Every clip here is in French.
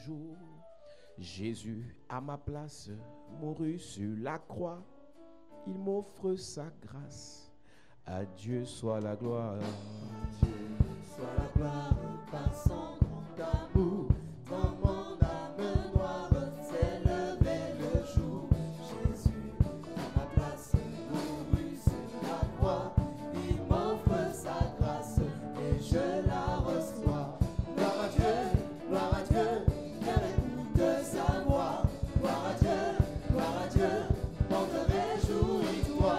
toujours. Jésus à ma place mourut sur la croix. Il m'offre sa grâce. À Dieu soit la gloire. À Dieu soit la gloire par son grand amour. Quand mon âme noire s'est levée le jour, Jésus à ma place mourut sur la croix. Il m'offre sa grâce et je la reçois. Gloire à Dieu, viens l'écoute de sa voix. Gloire à Dieu, monde réjouis-toi.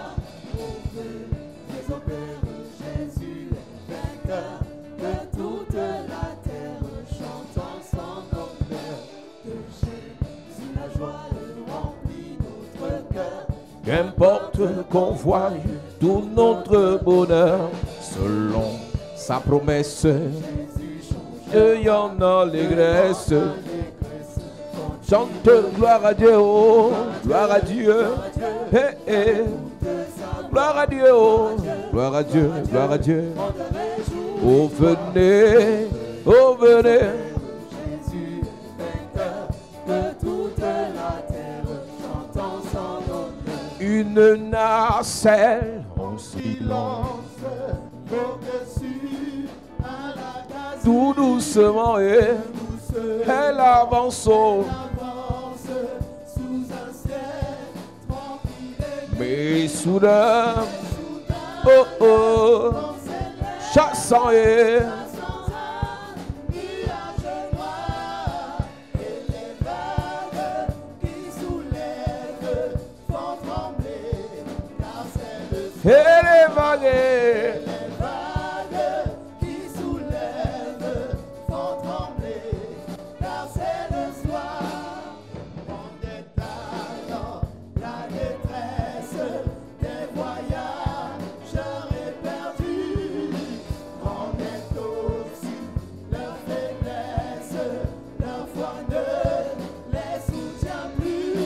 Jésus est vainqueur de toute la terre, chantons son honneur. De Jésus la joie remplit notre cœur. Qu'importe qu'on voie tout notre bonheur, selon sa promesse, et y en a l'allégresse. Chante gloire à Dieu, oh, gloire à Dieu, hey, hey. Gloire à Dieu, oh, gloire à Dieu, gloire à Dieu. Oh venez, oh venez. Jésus vainqueur de toute la terre, chantons son honneur. Une nacelle en silence, au-dessus à la grâce, tout doucement et elle avance sous un ciel tranquille. mais soudain, oh oh, chassant et les vagues qui soulèvent font trembler, car c'est le soir. On est dans la détresse des voyageurs éperdus. On est aussi leur faiblesse, leur foi ne les soutient plus.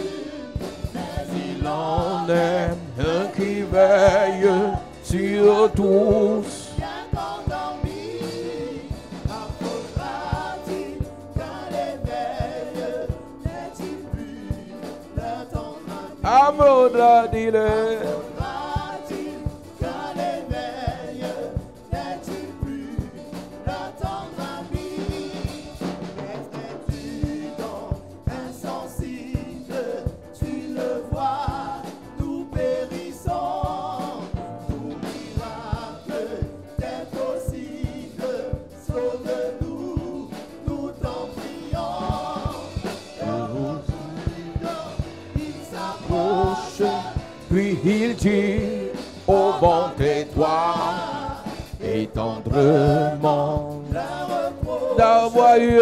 Mais il en est un qui veille sur tous. bien endormi, faudra-t-il qu'un l'éveil n'est-il plus le temps Faudra-t-il faudra-t-il qu'un l'éveil n'est-il plus le temps ami? Restais-tu donc insensible, tu le vois, nous périssons. Tout miracle est possible, sauve-nous, nous t'en prions. Il s'approche, puis il dit au vent tais-toi et tendrement d'avoir eu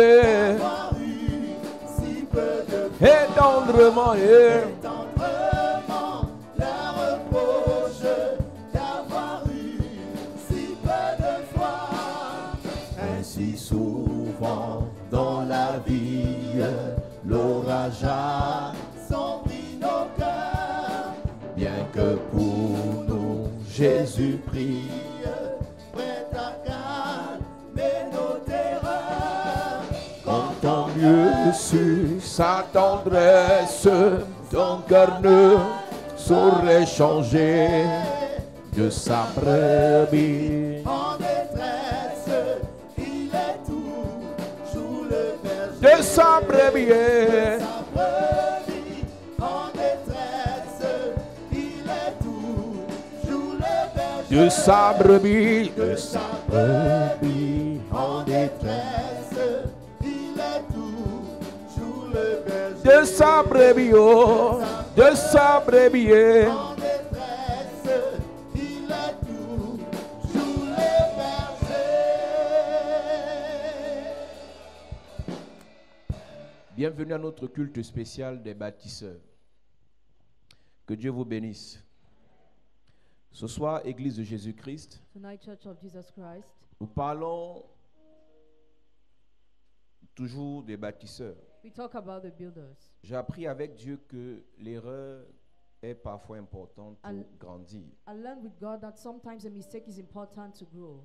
si peu de et tendrement tendrement la reproche d'avoir eu si peu de foi. Ainsi souvent dans la vie, l'orage a sombri nos cœurs, bien que pour nous Jésus prie, prêt à calmer nos terreurs. tant mieux sur sa tendresse, ton cœur ne saurait changer de sa brebis. En détresse, il est toujours le berger. De sa brebis, Sa brebis, en détresse, il est toujours le berger. de sa brebis, De sa brebis, en détresse, il est toujours le berger. de sa brebis, oh, de sa brebis. En détresse, il est toujours le berger. Bienvenue à notre culte spécial des bâtisseurs. Que Dieu vous bénisse. Ce soir, Église de Jésus-Christ, Tonight, Church of Jesus Christ, nous parlons toujours des bâtisseurs. we talk about the builders. J'ai appris avec Dieu que l'erreur est parfois importante pour Al- grandir. I learned with God that sometimes a mistake is important to grow.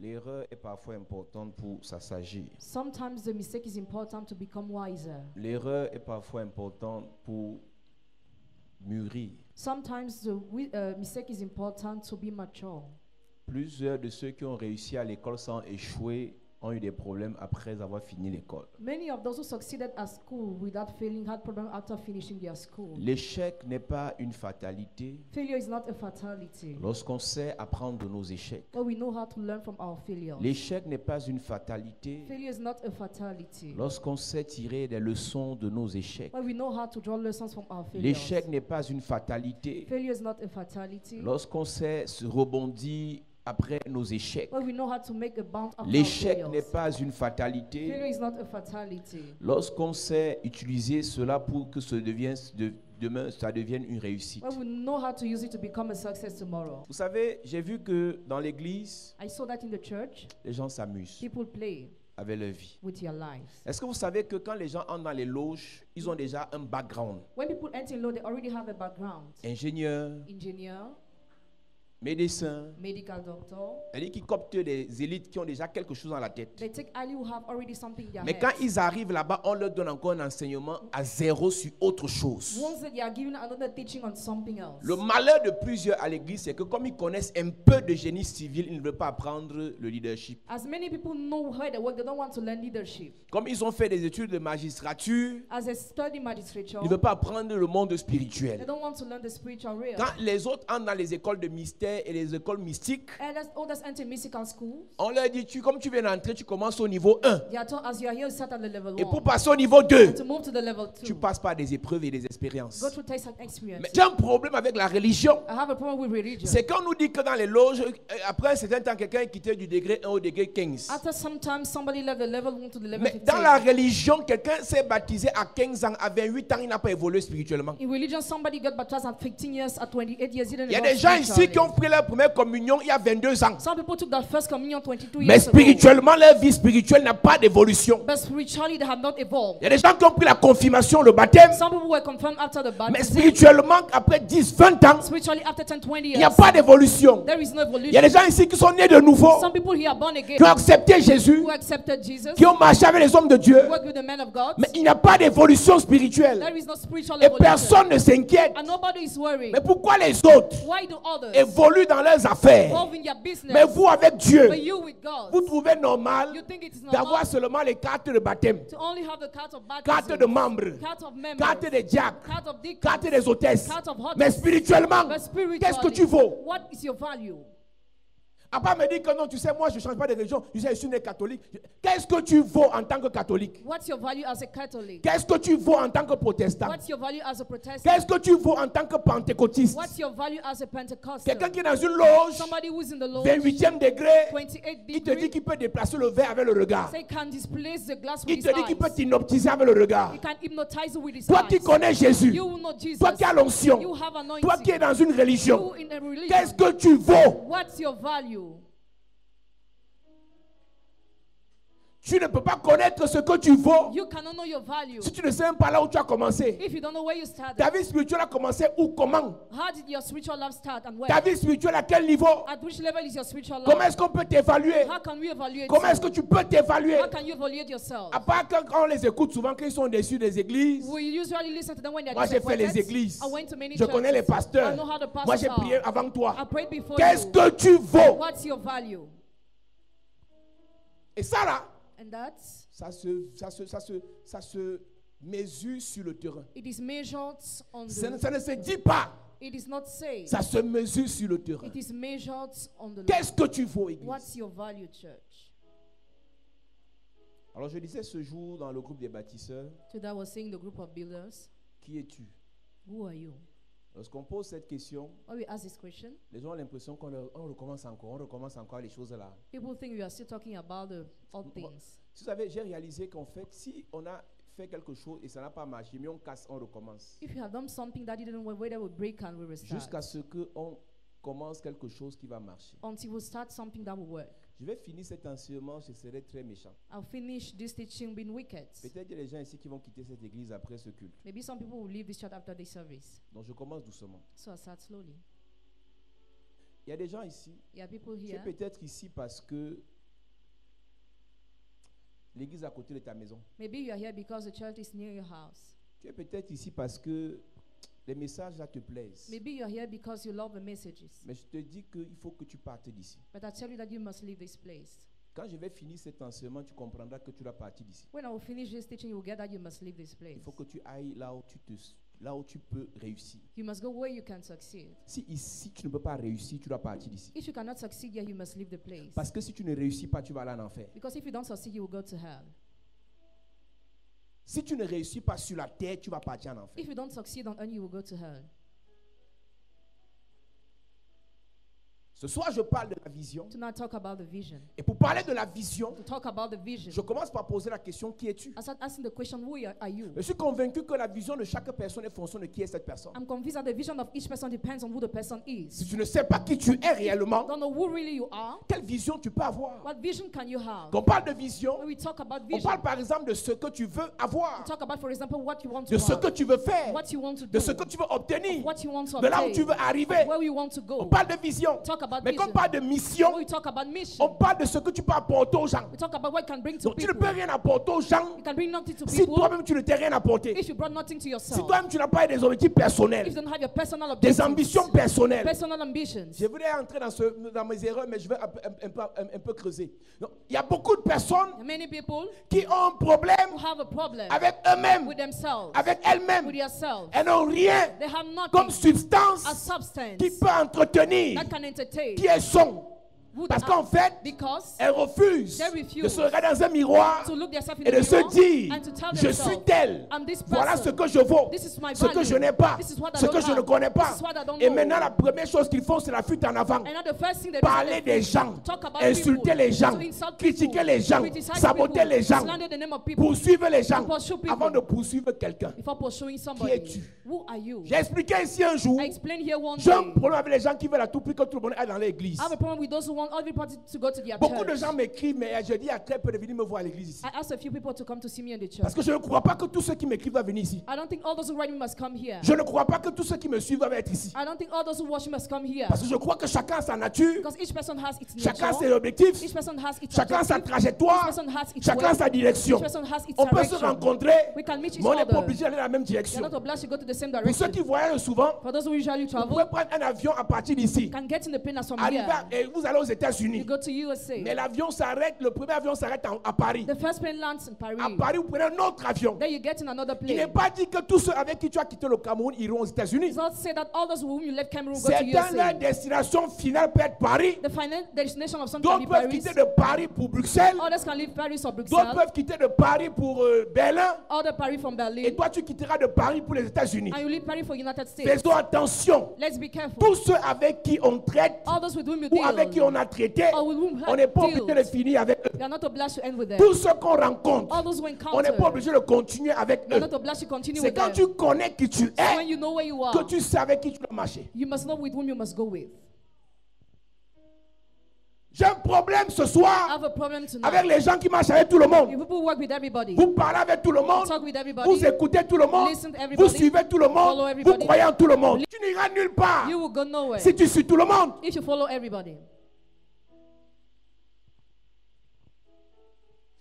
L'erreur est parfois importante pour s'assagir. Sometimes the mistake is important to become wiser. L'erreur est parfois importante pour mûrir. Sometimes the mistake is important to be mature. Plusieurs de ceux qui ont réussi à l'école sans échouer ont eu des problèmes après avoir fini l'école. Many of those who succeeded at school without failing had problems after finishing their school. L'échec n'est pas une fatalité Failure is not a fatality. lorsqu'on sait apprendre de nos échecs. But we know how to learn from our failures. L'échec n'est pas une fatalité Failure is not a fatality. lorsqu'on sait tirer des leçons de nos échecs. But we know how to draw lessons from our failures. L'échec n'est pas une fatalité Failure is not a fatality. lorsqu'on sait se rebondir après nos échecs. But we know how to make a bounce after our L'échec n'est failures. pas une fatalité Failure is not a fatality. lorsqu'on sait utiliser cela pour que demain ça devienne une réussite. But we know how to use it to become a success tomorrow. Vous savez, j'ai vu que dans l'église, I saw that in the church. les gens s'amusent People play avec leur vie. with your lives. Est-ce que vous savez que quand les gens entrent dans les loges, ils ont déjà un background? When people enter law, they already have a background. Ingénieur, Engineer, médecin, medical doctor. c'est-à-dire qu'ils coptent des élites qui ont déjà quelque chose dans la tête. They take Ali who have already something in their Mais quand heads. ils arrivent là-bas, on leur donne encore un enseignement à zéro sur autre chose. Once that they are given another teaching on something else. Le malheur de plusieurs à l'église, c'est que comme ils connaissent un peu de génie civil, ils ne veulent pas apprendre le leadership. As many people know how they work, they don't want to learn leadership. Comme ils ont fait des études de magistrature, As they study magistrature, ils ne veulent pas apprendre le monde they spirituel. don't want to learn the spiritual realm. Quand les autres entrent dans les écoles de mystère et les écoles mystiques, Others enter mystical schools. on leur dit, comme tu viens d'entrer, tu commences au niveau 1. They are told as you are here, you start at the level Et 1. pour passer au niveau 2, And to move to the level 2, tu passes par des épreuves et des expériences. go through tests and experience. Mais j'ai un problème avec la religion. I have a problem with religion. C'est qu'on nous dit que dans les loges, après un certain temps, quelqu'un est quitté du degré 1 au degré 15. After some time, somebody left the level 1 to the level Mais 15. dans la religion, quelqu'un s'est baptisé à 15 ans, à 28 ans, il n'a pas évolué spirituellement. In religion, somebody got baptized at 15 years, at 28 years. Il y a des gens ici qui ont pris leur première communion il y a 22 ans. Some people took that first communion 22 Mais years ago. spirituellement, leur vie spirituelle n'a pas d'évolution. But spiritually, they have not evolved. Il y a des gens qui ont pris la confirmation, le baptême. Some people were confirmed after the Mais baptism. spirituellement, après 10, 20 ans, Spiritually, after 10, 20 il n'y a years, pas d'évolution. there is no Il y a des evolution. gens ici qui sont nés de nouveau, Some people here are born again, qui ont accepté Jésus, who accepted Jesus, qui ont marché avec les hommes de Dieu. worked with the men of God. Mais il n'y a pas d'évolution spirituelle. There is no spiritual Et evolution. personne ne s'inquiète. And nobody is worried. Mais pourquoi les autres Why do others évoluent dans leurs affaires? involve in their business, Mais vous, avec Dieu, but you with God, vous trouvez normal you think it is d'avoir normal seulement les cartes de baptême, to only have the card of cartes baptism, de membres, card of members, cartes de diacres, card of deacons, cartes des hôtesses. card of Mais hotels. spirituellement, But spiritually, qu'est-ce que tu vaux? what is your value? Après me dire que non, tu sais, moi je ne change pas de religion, je suis né catholique. Qu'est-ce que tu vaux en tant que catholique? What's your value as a Catholic? Qu'est-ce que tu vaux en tant que protestant? What's your value as a Protestant? Qu'est-ce que tu vaux en tant que pentecôtiste? What's your value as a Pentecostal? Quelqu'un qui est dans une loge, Somebody who's in the Lord, 28e degré, 28 il te dit degree, qu'il peut déplacer le verre avec le regard. say can displace the glass with Il his te dit qu'il peut eyes. t'hypnotiser avec le regard. He can hypnotize you with his Toi qui eyes. connais Jésus, You will know Jesus. toi qui as l'onction, You have toi qui es anointing. dans une religion, You in a religion. qu'est-ce que tu vaux? What's your value? Tu ne peux pas connaître ce que tu vaux You cannot know your value si tu ne sais même pas là où tu as commencé. if you don't know where you started. Ta vie spirituelle a commencé où, comment? How did your spiritual life start and where? Ta vie spirituelle à quel niveau? At which level is your spiritual Comment life? est-ce qu'on peut t'évaluer? How can we evaluate Comment you? est-ce que tu peux t'évaluer? How can you evaluate yourself? À part quand on les écoute souvent, quand ils sont déçus des églises. We usually listen to them when they're Moi, j'ai fait les disappointed. églises. I went to many Je connais les churches. I pasteurs. know how the Moi, pastors j'ai are. prié avant toi. I prayed before Qu'est-ce you. que tu vaux? What's your value? Et ça là, And that's, ça se mesure sur le terrain. it is measured on Ça the, ne se dit pas. it is not said. Ça se mesure sur le terrain. It is measured on the Qu'est-ce que tu vaux, église? What's your value, church? Alors je disais ce jour dans le groupe des bâtisseurs, Today I was saying the group of builders, qui es-tu? who are you? Lorsqu'on pose cette question, When we ask this question, les gens ont l'impression on recommence encore les choses là. people think we are still talking about the old things. Vous savez, j'ai réalisé qu'en fait, si on a fait quelque chose et ça n'a pas marché, mais on casse, on recommence. If you have done something that didn't work, whether we break and we restart. Jusqu'à ce qu'on commence quelque chose qui va marcher. Until we start something that will work. Je vais finir cet enseignement, je serai très méchant. I'll finish this teaching being wicked. Peut-être il y a des gens ici qui vont quitter cette église après ce culte. Maybe some people will leave this church after this service. Donc je commence doucement. So I start slowly. Il y a des gens ici, There are people tu es here. peut-être ici parce que l'église à côté de ta maison. Maybe you are here because the church is near your house. Tu es peut-être ici parce que les messages là te plaisent. Maybe you are here because you love the messages. Mais je te dis qu'il faut que tu partes d'ici. But I tell you that you must leave this place. Quand je vais finir cet enseignement, tu comprendras que tu dois partir d'ici. When I will finish this teaching, you will get that you must leave this place. Il faut que tu ailles là où tu peux réussir. You must go where you can succeed. Si ici tu ne peux pas réussir, tu dois partir d'ici. If you cannot succeed here, you must leave the place. Parce que si tu ne réussis pas, tu vas aller en enfer. Because if you don't succeed, you will go to hell. Si tu ne réussis pas sur la terre, tu vas partir en enfer. If you don't succeed on earth, you will go to hell. Ce soir, je parle de la vision. To now talk about the vision. Et pour parler de la vision, To talk about the vision. je commence par poser la question, qui es-tu? I start asking the question, who are you? Je suis convaincu que la vision de chaque personne est fonction de qui est cette personne. I'm convinced that the vision of each person depends on who the person Si is. tu ne sais pas qui tu es réellement, Don't know who really you are. quelle vision tu peux avoir? What vision can you have? Quand on parle de vision, When we talk about on vision, parle par exemple de ce que tu veux avoir, we talk about, for example, what you want to de ce have, que tu veux faire, what you want to de do, ce que tu veux obtenir, what you want to de là où obtain, tu veux arriver. where you want to On go. parle de vision. Talk about Mais quand on vision. parle de mission, When we talk about on mission, parle de ce que tu peux apporter aux gens. we talk about what you can bring to Donc tu ne people. peux rien apporter aux gens You can bring nothing to si people toi-même tu ne t'es rien apporté. if you brought nothing to Si yourself. toi-même tu n'as pas des objectifs If personnels, you don't have your personal des objectives, ambitions personnelles. personal ambitions. Je voudrais entrer dans mes erreurs, mais je vais un peu creuser. Donc, il y a beaucoup de personnes There are many people qui ont un problème who have a problem avec eux-mêmes, with themselves, avec elles-mêmes. with yourself. Elles n'ont rien They have comme nothing, substance a substance qui peut entretenir that can entertain qui elles sont. who they Parce are. qu'en fait, Because elles refusent they refuse de se regarder dans un miroir to look themselves in et the de se mirror dire, and to tell je themselves, suis tel. I'm this Voilà person. ce que je vaux, This is my ce que value. je n'ai pas, This is what I ce don't que je ne have. connais pas. This is what I don't Et know. maintenant, la première chose qu'ils font, c'est la fuite en avant. And now the first thing they do Parler is des gens, talk about insulter people, les gens, to insult critiquer people, les gens, criticize saboter people, les gens, slander the name of people, poursuivre les gens to pursue people. avant de poursuivre quelqu'un. before pursuing Qui somebody. es-tu? Who are you? J'ai expliqué ici un jour, I explained here one j'ai un day. problème avec les gens qui veulent à tout prix que tout le monde aille dans l'église. I have a problem with those who want everybody to go to their Beaucoup de church. gens m'écrivent, mais je dis à très peu de venir me voir à l'église ici. I asked a few people to come to see me in the church. Parce que je ne crois pas que tous ceux qui m'écrivent doivent venir ici. I don't think all those who write me must come here. Je ne crois pas que tous ceux qui me suivent doivent être ici. I don't think all those who watch me must come here. Parce que je crois que chacun a sa nature, Because each person has its chacun a ses nature. objectifs, Each person has its chacun a sa objective. trajectoire, Each person has its chacun a way. sa direction. Each person has its On peut se direction. rencontrer, We can meet each mais on n'est pas other. obligé d'aller dans la même You're direction. not obliged to go to the same Pour direction. ceux qui voyagent souvent, For those who usually vous travel, pouvez prendre un avion à partir d'ici. can get in the plane as from Arriver here. et vous allez aux You États-Unis. go to USA. Mais l'avion s'arrête, le premier avion s'arrête à Paris. The first plane lands in Paris. À Paris, vous prenez un autre avion. Then you get in another Il n'est plane. pas dit que tous ceux avec qui tu as quitté le Cameroun iront aux États-Unis. It's not say that all those whom you left Cameroon go to Certains, leur USA. destination finale peut être Paris. The final destination of some can D'autres be peuvent Paris. quitter de Paris pour Bruxelles. Others can leave Paris or D'autres Bruxelles. peuvent quitter de Paris pour Berlin. Other Paris from Et Berlin. toi, tu quitteras de Paris pour les États-Unis. And you leave Paris for United States. Faisons attention. Let's be careful. Tous ceux avec qui on traite All those with whom you ou avec qui deal, on a traité, or with whom on n'est pas obligé de deals, finir avec eux. you are not obliged to end with them. Tous ceux qu'on rencontre, All those who on encounter, n'est pas obligé de continuer avec you are eux. not obliged to continue C'est with quand them. tu connais qui tu When es you know where you que are, tu sais avec qui tu dois marcher. you must know with whom you must go with. J'ai un problème ce I soir have a problem avec tonight. les gens qui marchent avec tout le You monde. people work with everybody. Vous parlez avec tout le monde, Talk with everybody. vous écoutez tout le monde, Listen to vous everybody. suivez tout le Follow monde, vous everybody. croyez en tout le monde. Tu n'iras nulle part You will go nowhere si tu suis tout le monde. if you follow everybody.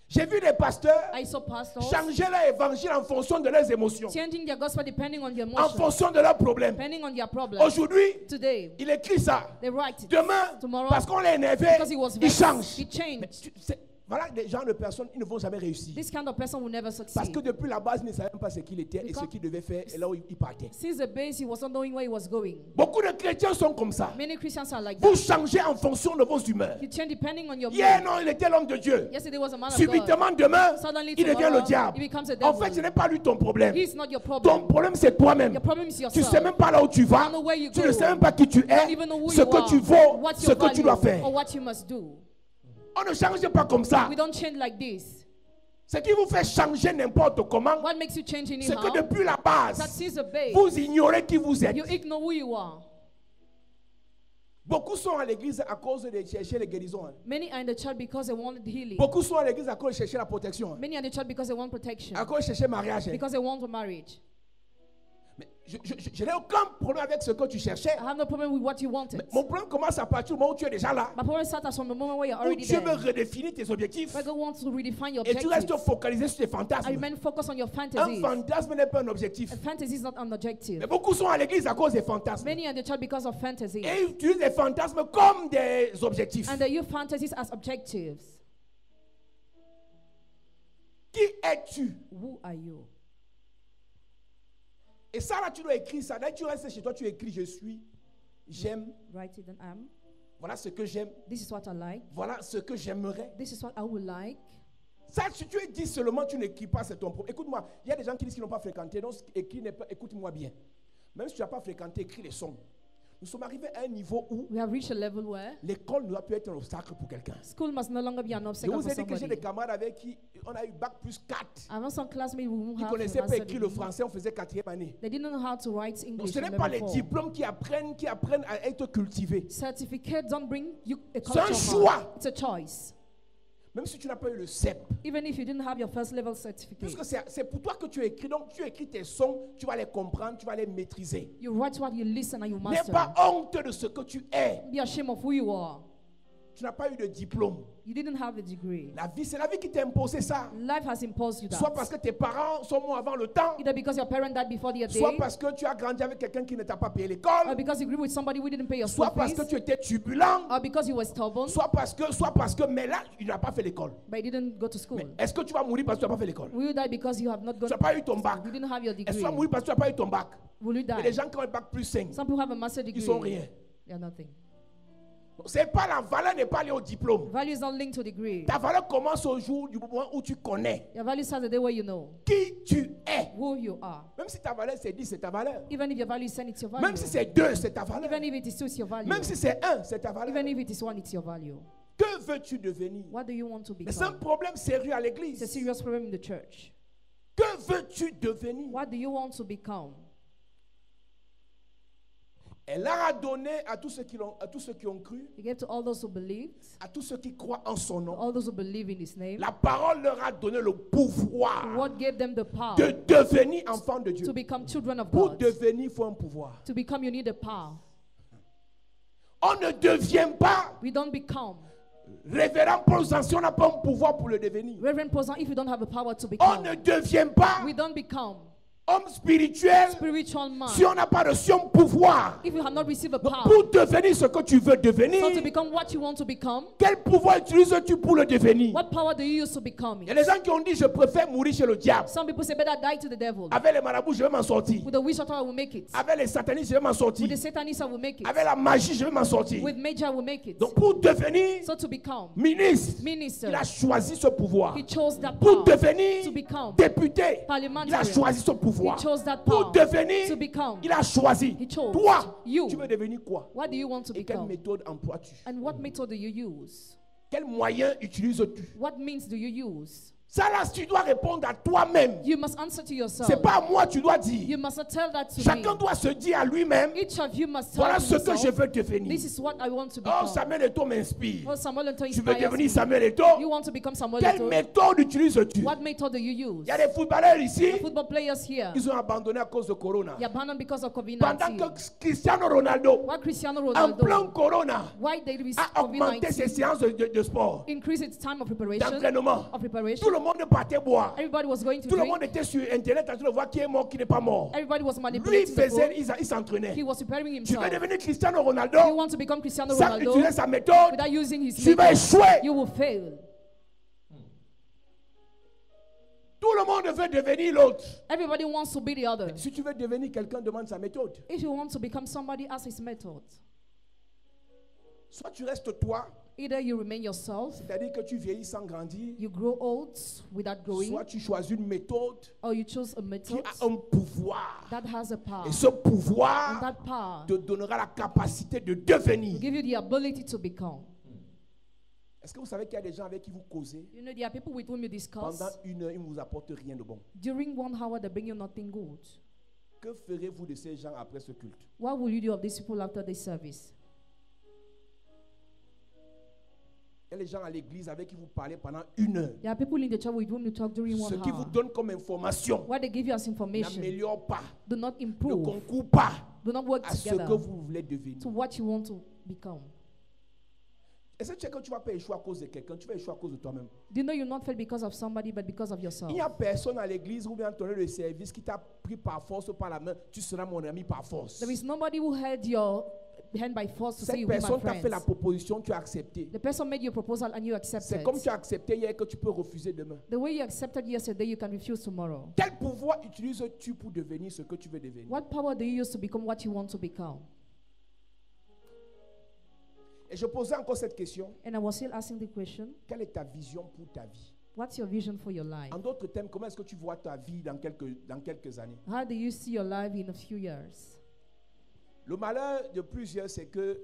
J'ai vu des pasteurs I saw pastors changer leur évangile en fonction de leurs émotions, changing their gospel depending on their en emotions, fonction de leurs problèmes. depending on their problems. Aujourd'hui, Today, il écrit ça. they write it. Demain, Tomorrow, parce qu'on l'a énervé, because he was il vexed, change. he changed. Mais voilà des gens de personnes, ils ne vont jamais réussir. This kind of person will never Parce succeed. que depuis la base, il ne savait même pas ce qu'il était et ce qu'il devait faire et là où il partait. Since the base, he was not knowing where he was going. Beaucoup de chrétiens sont comme ça. Many Christians are like Vous that. changez en fonction de vos humeurs. You change depending on your Hier, mood. non, il était l'homme de Dieu. Yesterday was a man of God. Subitement, demain, Suddenly il devient tomorrow, le diable. he becomes a En devil. fait, ce n'est pas lui ton problème. He's not your Ton problem. problème, c'est toi-même. Your problem is Tu ne yourself. sais même pas là où tu vas. You don't know where you Tu go. ne sais même pas qui tu You don't es, even know who ce you que are, tu vaux, what's ce your que tu dois value, faire. or what you must do. On ne change pas comme ça. We don't change like this. Ce qui vous fait changer n'importe comment, What makes you change c'est que anyhow? depuis la That base, since the base, vous ignorez qui vous êtes. you ignore who you are. Beaucoup sont à l'église à cause de chercher les guérisons. Hein. Many are in the church because they wanted healing. Beaucoup sont à l'église à cause de chercher la protection. Hein. Many are in the church because they want protection. À cause de chercher le mariage. Hein. Because they want a marriage. Mais Je n'ai aucun problème avec ce que tu cherchais. I have no problem with what you wanted. Mais mon problème commence à partir du moment où tu es déjà là. My problem starts from the moment where you're Où already Dieu veut there. redéfinir tes objectifs. Where God wants to redefine your Et tu restes objectives. focalisé sur tes I fantasmes. remain focused on your Un fantasies. fantasme n'est pas un objectif. A fantasy is not an objective. Mais beaucoup sont à l'église à cause des fantasmes. Many are in the church because of fantasies. Et ils utilisent les fantasmes comme des objectifs. And they use fantasies as objectives. Qui es-tu? Who are you? Et ça là, tu dois écrire ça. Là, tu restes chez toi, tu écris je suis, j'aime, Write it and am. voilà ce que j'aime, This is what I like. voilà ce que j'aimerais. This is what I would like. Ça, si tu dis seulement, tu n'écris pas, c'est ton problème. Écoute-moi, il y a des gens qui disent qu'ils n'ont pas fréquenté, donc écoute-moi bien. Même si tu n'as pas fréquenté, écris les sons. Nous sommes arrivés à un niveau où We have reached a level where l'école ne doit plus être un obstacle pour quelqu'un. school must no longer be an Je obstacle vous for ai dit que j'ai somebody. des camarades avec qui on a eu bac plus 4. I know some classmates who Ils ne have connaissaient pas master écrire le degree. français, on faisait 4e année. They didn't know how to write Donc English ce in n'est pas level les 4. diplômes qui apprennent à être cultivés. Certificate don't bring you a C'est un culture. choix. It's a choice. Même si tu n'as pas eu le CEP. Even if you didn't have your first level certificate. Puisque c'est pour toi que tu écris. Donc tu écris tes sons, tu vas les comprendre, tu vas les maîtriser. You write what you listen and you N'aie master. pas honte de ce que tu es. Be ashamed of who you are. Tu n'as pas eu de diplôme. You didn't have a degree. C'est la vie qui t'a imposé ça. Life has imposed you that. Soit parce que tes parents sont morts avant le temps, Either because your parent died before their soit day, parce que tu as grandi avec quelqu'un qui ne t'a pas payé or l'école, because you grew with somebody who didn't pay your school soit parce fees, que tu étais turbulent, or because you were stubborn, soit parce que, mais là, il n'a pas fait l'école. but you didn't go to school. Mais est-ce que tu vas mourir parce que tu n'as pas fait l'école? Will you die because you have not Tu gone? n'as pas eu ton bac. You didn't have your Est-ce que degree. tu vas mourir parce que tu n'as pas eu ton bac? Will you Il y a des die? gens qui ont un bac plus 5. Some people have a master Ils degree. sont rien. They are nothing. C'est pas la valeur n'est pas liée au diplôme. Value is not linked to degree. Ta valeur commence au jour du moment où tu connais Your value starts the day where you know qui tu es. who you are. Même si ta valeur c'est 10, c'est ta valeur. Even if your value is 10, it's your value. Même si c'est 2, c'est ta valeur. Even if it is 2, it's your value. Même si c'est 1, c'est ta valeur. Even if it is 1, it's your value. Que veux-tu devenir? What do you want to Mais c'est un become? problème sérieux à It's a l'église. serious problem in the church. Que veux-tu devenir? What do you want to become? Elle leur a donné à tous ceux qui ont cru, He gave to all those who believed, à tous ceux qui croient en son nom. all those who believe in His name. La parole leur a donné le pouvoir What gave them the power de devenir enfants de Dieu. to become children of Pour God? devenir, il faut un pouvoir. To become, you need a power. On ne devient pas We don't become. révérend Paul Zancy, on n'a pas un pouvoir pour le devenir. Reverend Posan, if you don't have a power to On become, ne devient pas we don't become homme spirituel spiritual man. si on n'a pas reçu un pouvoir. If you have not received a Donc, power, pour devenir ce que tu veux so to devenir, become what you want to become, quel pouvoir utilises-tu pour le devenir? what power do you use to become Il y a it? des gens qui ont dit je préfère mourir chez le diable. Some people say better die to the devil. Avec les marabouts, je vais m'en sortir. With the witch doctor, I will make it. Avec les satanistes, je vais m'en sortir. With the satanists, I will make it. Avec la magie, je vais m'en sortir. With major, I will make it. Donc pour devenir So to become ministre, minister, il a choisi ce pouvoir. he chose that Pour power. devenir To become député, il a parliamentarian, choisi ce he pouvoir. chose that Pour power. devenir, To become, il a choisi. he chose. Toi, You. tu veux devenir quoi? What do you want to Et quelle become? méthode emploies-tu? And what method do you use? Quel moyen utilises-tu? What means do you use? Ça là, tu dois répondre à toi-même. You must answer to yourself. C'est pas à moi, tu dois dire. You must not tell that to Chacun me. doit se dire à lui-même, Each of you must tell voilà ce que himself, je veux devenir. this is what I want to Oh, become. Samuel Eto'o m'inspire. Oh, Samuel Eto'o Tu veux inspires devenir me. Samuel You Eto'o? want to become Samuel Quelle Eto'o? méthode utilises-tu? What method do you use? Il y a des footballeurs ici, Football players here, ils ont abandonné à cause de Corona. you're abandoned because of Pendant COVID-19. que Cristiano Ronaldo, Why Cristiano en plein Ronaldo? Corona, Why they receive a augmenté ses COVID-19? séances de sport, Increase its time of preparation. d'entraînement. Of Tout preparation. le monde partait boire. Everybody was going to Tout le drink. monde était sur Internet en train de voir qui est mort, qui n'est pas mort. Everybody was Lui, manipulating the book. il s'entraînait. He was preparing Tu veux himself. devenir Cristiano You Ronaldo want to become Cristiano sans Ronaldo utiliser sa méthode, without using his tu vas method, échouer. you will fail. Tout le monde veut devenir l'autre. Everybody wants to be the other. Si tu veux devenir quelqu'un, demande sa méthode. If you want to become somebody, ask his method. Soit tu restes toi, Either you remain yourself, c'est-à-dire que tu vieillis sans grandir, you grow old without growing, soit tu choisis une méthode or you choose a qui method a un pouvoir. that has a power. Et ce And pouvoir that power te donnera la capacité de will devenir. give you the ability to become. Est-ce que vous savez qu'il y a des gens avec qui vous causez? You know, there are people with whom you discuss. Pendant une heure, ils ne vous apportent rien de bon. During 1 hour, they bring you nothing good. Que ferez-vous de ces gens après ce culte? What will you do of these people after this service? Il y a les gens à l'église avec qui vous parlez pendant 1 heure. There are people in the church with whom you talk during Ce 1 qui vous hour. donne comme information What they give you as information n'améliore pas, do not ne improve, concourt pas do not work à ce together que vous voulez devenir. to what you want to become. Est-ce que tu sais que tu ne vas pas échouer à cause de quelqu'un, tu vas échouer à cause de toi-même. Do you know you're not failed because of somebody, but because of yourself? Il n'y a personne à l'église ou bien dans ton lieu de service qui t'a pris par force ou par la main, tu seras mon ami par force. There is nobody who held your hand by force to say Cette you be my personne t'a fait la friend. proposition, tu as accepté. The person made you a proposal and you C'est accepted. comme tu as accepté hier que tu peux refuser demain. The way you accepted yesterday, you can refuse tomorrow. Quel pouvoir utilises-tu pour devenir ce que tu veux devenir? What power do you use to become what you want to become? Et je posais encore cette question. And I was still asking the question, Quelle est ta vision pour ta vie? what's your vision for your life? En d'autres termes, comment est-ce que tu vois ta vie dans quelques années? How do you see your life in a few years? Le malheur de plusieurs, c'est que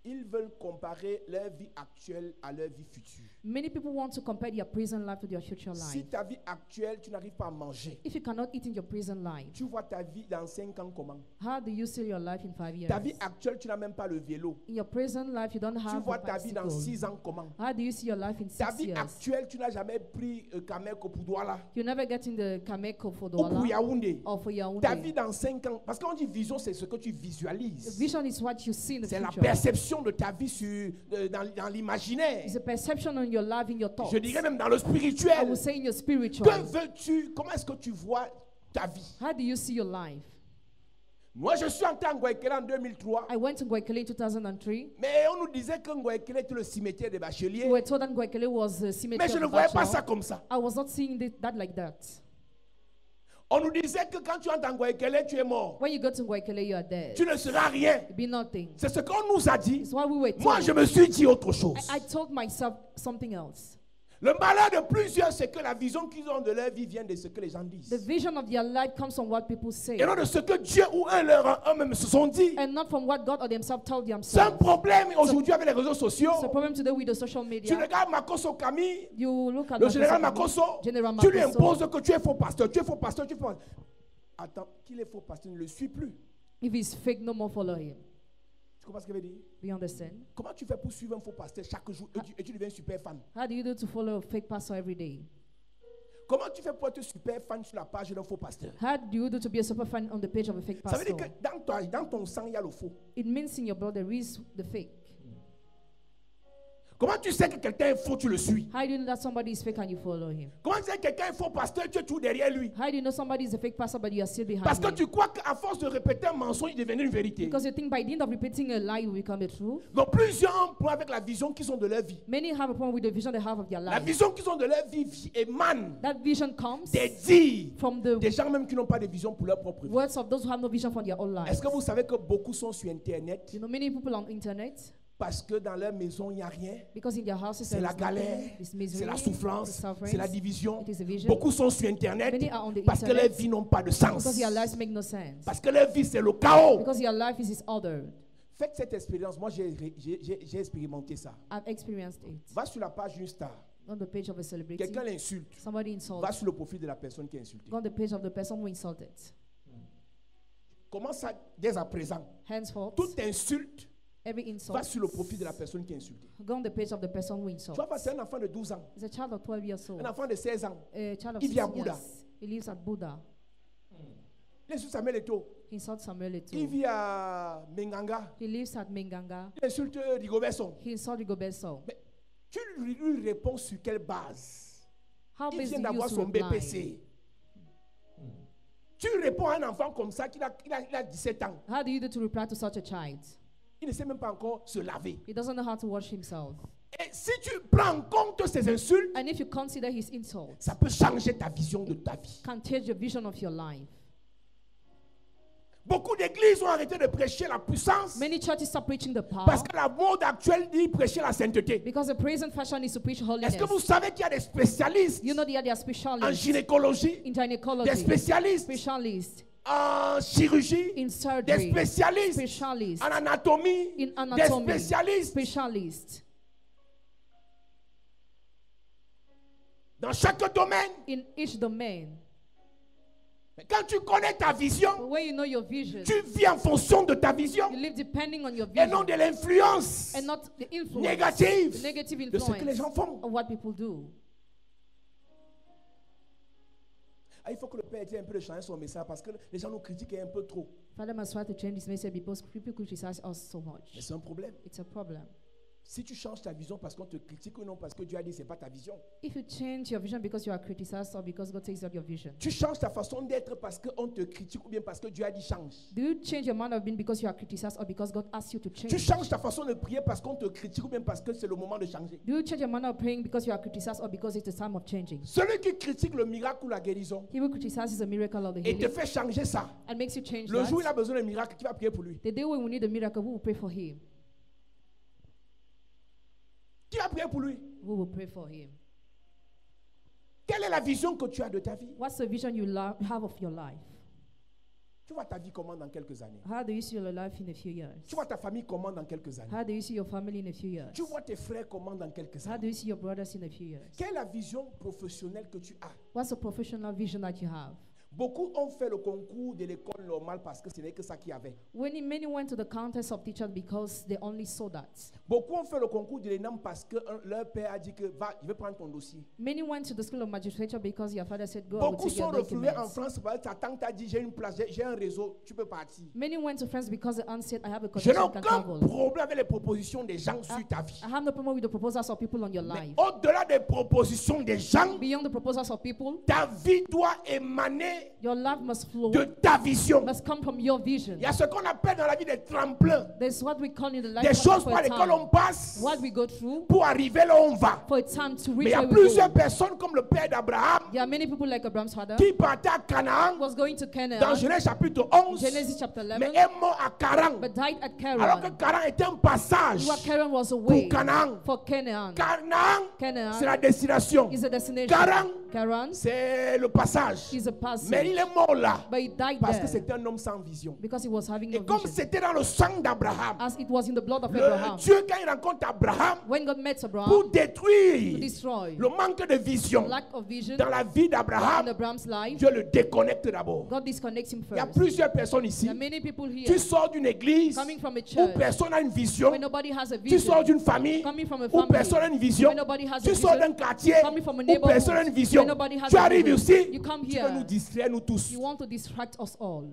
ils veulent comparer leur vie actuelle à leur vie future. Many people want to compare their present life to their future Si life. ta vie actuelle, tu n'arrives pas à manger, If you cannot eat in your present life, tu vois ta vie dans 5 ans comment? how do you see your life in 5 years? Ta vie actuelle, tu n'as même pas le vélo. In your present life, you don't Tu have vois a ta vie dans bicycle. 6 ans comment? How do you see your life in Ta 6 vie years? actuelle, tu n'as jamais pris Kameko pour Douala You never get in the Kameko for ou pour Douala Yaoundé. or for Ta vie Yaoundé. dans 5 ans, parce qu'on dit vision, c'est ce que tu The visualises. vision is what you see in the C'est la future. perception de ta vie dans l'imaginaire. It's a perception on your life, in your thoughts. Je dirais même dans le I spirituel. would say in your Que spiritual. veux-tu? Comment est-ce que tu vois ta vie? How do you see your life? Moi, je suis entré en Guayaquil en 2003. I went to Guayaquil in 2003. Mais on nous disait que Guayaquil était le cimetière des We bacheliers. were told that Guayaquil was a Mais cemetery je ne of voyais pas bachelor. ça comme ça. I was not seeing that like that. On nous disait que quand tu entres en Guayaquil, tu es mort. When you go to Guayaquil, you are dead. Tu ne seras rien. You'll be nothing. C'est ce qu'on nous a dit. It's what we were Moi, told. je me suis dit autre chose. I told myself something else. Le malheur de plusieurs, c'est que la vision qu'ils ont de leur vie vient de ce que les gens The disent. vision of their life comes from what people say, Et non de ce que Dieu ou eux-mêmes se sont dit. and not from what God or themselves told C'est un themselves. problème aujourd'hui avec les réseaux sociaux. It's a problem today with the social Tu media. regardes Makoso Camille, You look at le général Makoso, Makoso, General tu lui Makoso. imposes que tu es faux pasteur, tu es faux pasteur, tu es faux pasteur. Attends, qu'il est faux pasteur, ne le suis plus. If he's fake, no more follow him. Tu comprends ce que je veux dire? Do you understand? Comment tu fais pour suivre un faux pasteur chaque jour et tu deviens super fan? How do you do to follow a fake pastor every day? Comment tu fais pour être super fan sur la page d'un faux pasteur? How do you do to be a super fan on the page of a fake Ça veut pastor? dire que dans ton sang, il y a le faux. It means in your blood there is the fake. Comment tu sais que quelqu'un est faux, tu le suis? How do you know that somebody is fake and you follow him? Comment tu sais que quelqu'un est faux pasteur, tu es toujours derrière lui? How do you know somebody is a fake pastor but you are still behind Parce que him? tu crois qu'à force de répéter un mensonge, il devenait une vérité. Because you think by the end of repeating a lie, you become a truth. Donc plusieurs ont un problème avec la vision qu'ils ont de leur vie. Many have a problem with the vision they have of their La life. vision qu'ils ont de leur vie émane That vision comes des dits from the des gens même qui n'ont pas de vision pour leur propre vie. words of those who have no vision for their own life. Est-ce que vous savez que beaucoup sont sur Internet You know, many people on internet, parce que dans leur maison, il n'y a rien? because in their houses C'est there la is galère, nothing, it's misery, c'est la it's souffrance, suffering, c'est la division. it is a vision. Beaucoup sont sur Internet Many are on the parce que leurs internet vies n'ont pas de sens. because their lives make no sense. Parce que leur vie, c'est le chaos. Because your life is disordered. Faites cette expérience. Moi, j'ai expérimenté ça. I've experienced it. Va sur la page d'une star. On the page of a celebrity, Quelqu'un l'insulte. somebody Va insulted. sur le profil de la personne qui est insultée. Go on the page of the person who insulted. Commence à, dès à présent. Henceforth, Toute insulte every va insult, sur le profil de la personne qui est insultée. go on the page of the person who Tu insults. vas voir, c'est un enfant de 12 ans, It's a child of 12 years old, un enfant de 16 ans. a child of Il 6 vit à Bouddha. years. He lives at Buddha. Il insulte Samuel Eto'o. He insults Samuel Il Eto'o. vit à Menganga. He lives at Menganga. Il insulte Rigobertson. He insults Rigoberto. Mais tu lui réponds sur quelle base? How Il best vient do you d'avoir use son to reply? BPC. Tu réponds à un enfant comme ça il a 17 ans. How do you do to reply to such a child? Il ne sait même pas encore se laver. He doesn't know how to wash himself. Et si tu prends en compte ces insultes, And if you consider his insults, ça peut changer ta vision de ta vie. can change your vision of your life. Beaucoup d'églises ont arrêté de prêcher la puissance Many churches stop preaching the power parce que la mode actuelle dit prêcher la sainteté. because the present fashion is to preach holiness. Est-ce que vous savez qu'il y a des spécialistes You know there are en specialists gynécologie, in des gynecology, spécialistes specialists en chirurgie, in des surgery, spécialistes specialists en anatomie, in des anatomy, spécialistes specialists dans chaque domaine. in each domain. Mais quand tu connais ta vision, But when you know your vision, tu vis en fonction de ta vision you live depending on your et vision non de l'influence and not the influence, négative the negative de ce que les gens influence font. of what people do. Ah, il faut que le Père ait un peu de changer son message parce que les gens nous critiquent un peu trop. Father must try to change this message because people criticize us so Mais much. c'est un problème. It's a problem. Si tu changes ta vision parce qu'on te critique ou non parce que Dieu a dit que ce n'est pas ta vision. If you change your vision because you are criticized or because God takes out your vision, Tu changes ta façon d'être parce qu'on te critique ou bien parce que Dieu a dit change. do you change your manner of being because you are criticized or because God asks you to Tu change? changes ta façon de prier parce qu'on te critique ou bien parce que c'est le moment de changer. Do you change your manner of praying because you are criticized or because it's the time of changing? Celui qui critique le miracle ou la guérison He will criticize the miracle of the et te healing fait changer ça. and makes you change Le jour où il that. a besoin d'un miracle, qui va prier pour lui? The day when we need a miracle, we will pray for him. Qui va prier pour lui? We will pray for him. Quelle est la vision que tu as de ta vie? What's the vision you have of your life? Tu vois ta vie comment dans quelques années? How do you see your life in a few years? Tu vois ta famille comment dans quelques années? How do you see your family in a few years? Tu vois tes frères comment dans quelques How années? do you see your brothers in a few years? Quelle est la vision professionnelle que tu as? What's the professional vision that you have? Beaucoup ont fait le concours de l'école normale parce que ce n'est que ça qu'il y avait. Many went to the contest of teachers because they only saw that. Beaucoup ont fait le concours de l'ENAM parce que leur père a dit que va, je vais prendre ton dossier. Many went to the school of magistrature because your father said, go, I will Beaucoup take your sont retrouvés en documents. France parce que ta tante t'a dit j'ai une place, j'ai un réseau, tu peux partir. Many went to France because the aunt said, I have a Je n'ai connection, you can aucun travel. problème avec les propositions des gens sur ta vie. I have no problem with the proposals of people on your Mais life. au-delà des propositions des gens, Beyond the proposals of people, ta vie doit émaner your life must flow, de ta vision. must come from your vision. Il y a ce qu'on appelle dans la vie des tremplins, There's what we call in the life des choses for par a lesquelles on time. passe What we go through pour arriver là où on va. for a time to Mais il reach y a where we go. plusieurs personnes comme le père d'Abraham There are many people like Abraham's father qui partaient à Canaan was going to dans Canaan, Genèse chapitre 11, Genesis chapter mais 11, est mort à Caran. but died at Alors que Charan. Caran était un passage What Charan was a way pour Canaan. for Canaan. Canaan, c'est Canaan la destination. is a destination. Caran, Charan c'est le passage. is a Mais passage. il est mort là But he died parce que there c'était un homme sans vision. because he was having Et no comme vision. c'était dans le sang d'Abraham, As it was in the blood of le Abraham. Dieu, quand il rencontre Abraham, When God met pour Abraham to détruire destroy le manque de vision lack of vision dans la vie in d'Abraham, Abraham's life, Dieu le déconnecte d'abord. God disconnects him Il y a first. plusieurs personnes ici. There are many people here Tu sors d'une église coming from a où church personne n'a une vision. where nobody has a Tu sors vision, d'une famille coming from a où family personne n'a une vision. where nobody has a Tu sors vision, d'un quartier coming from a où neighborhood personne n'a une vision. where nobody has Tu a arrives vision. ici, You come tu veux nous here, distraire, nous tous. you want to distract us all.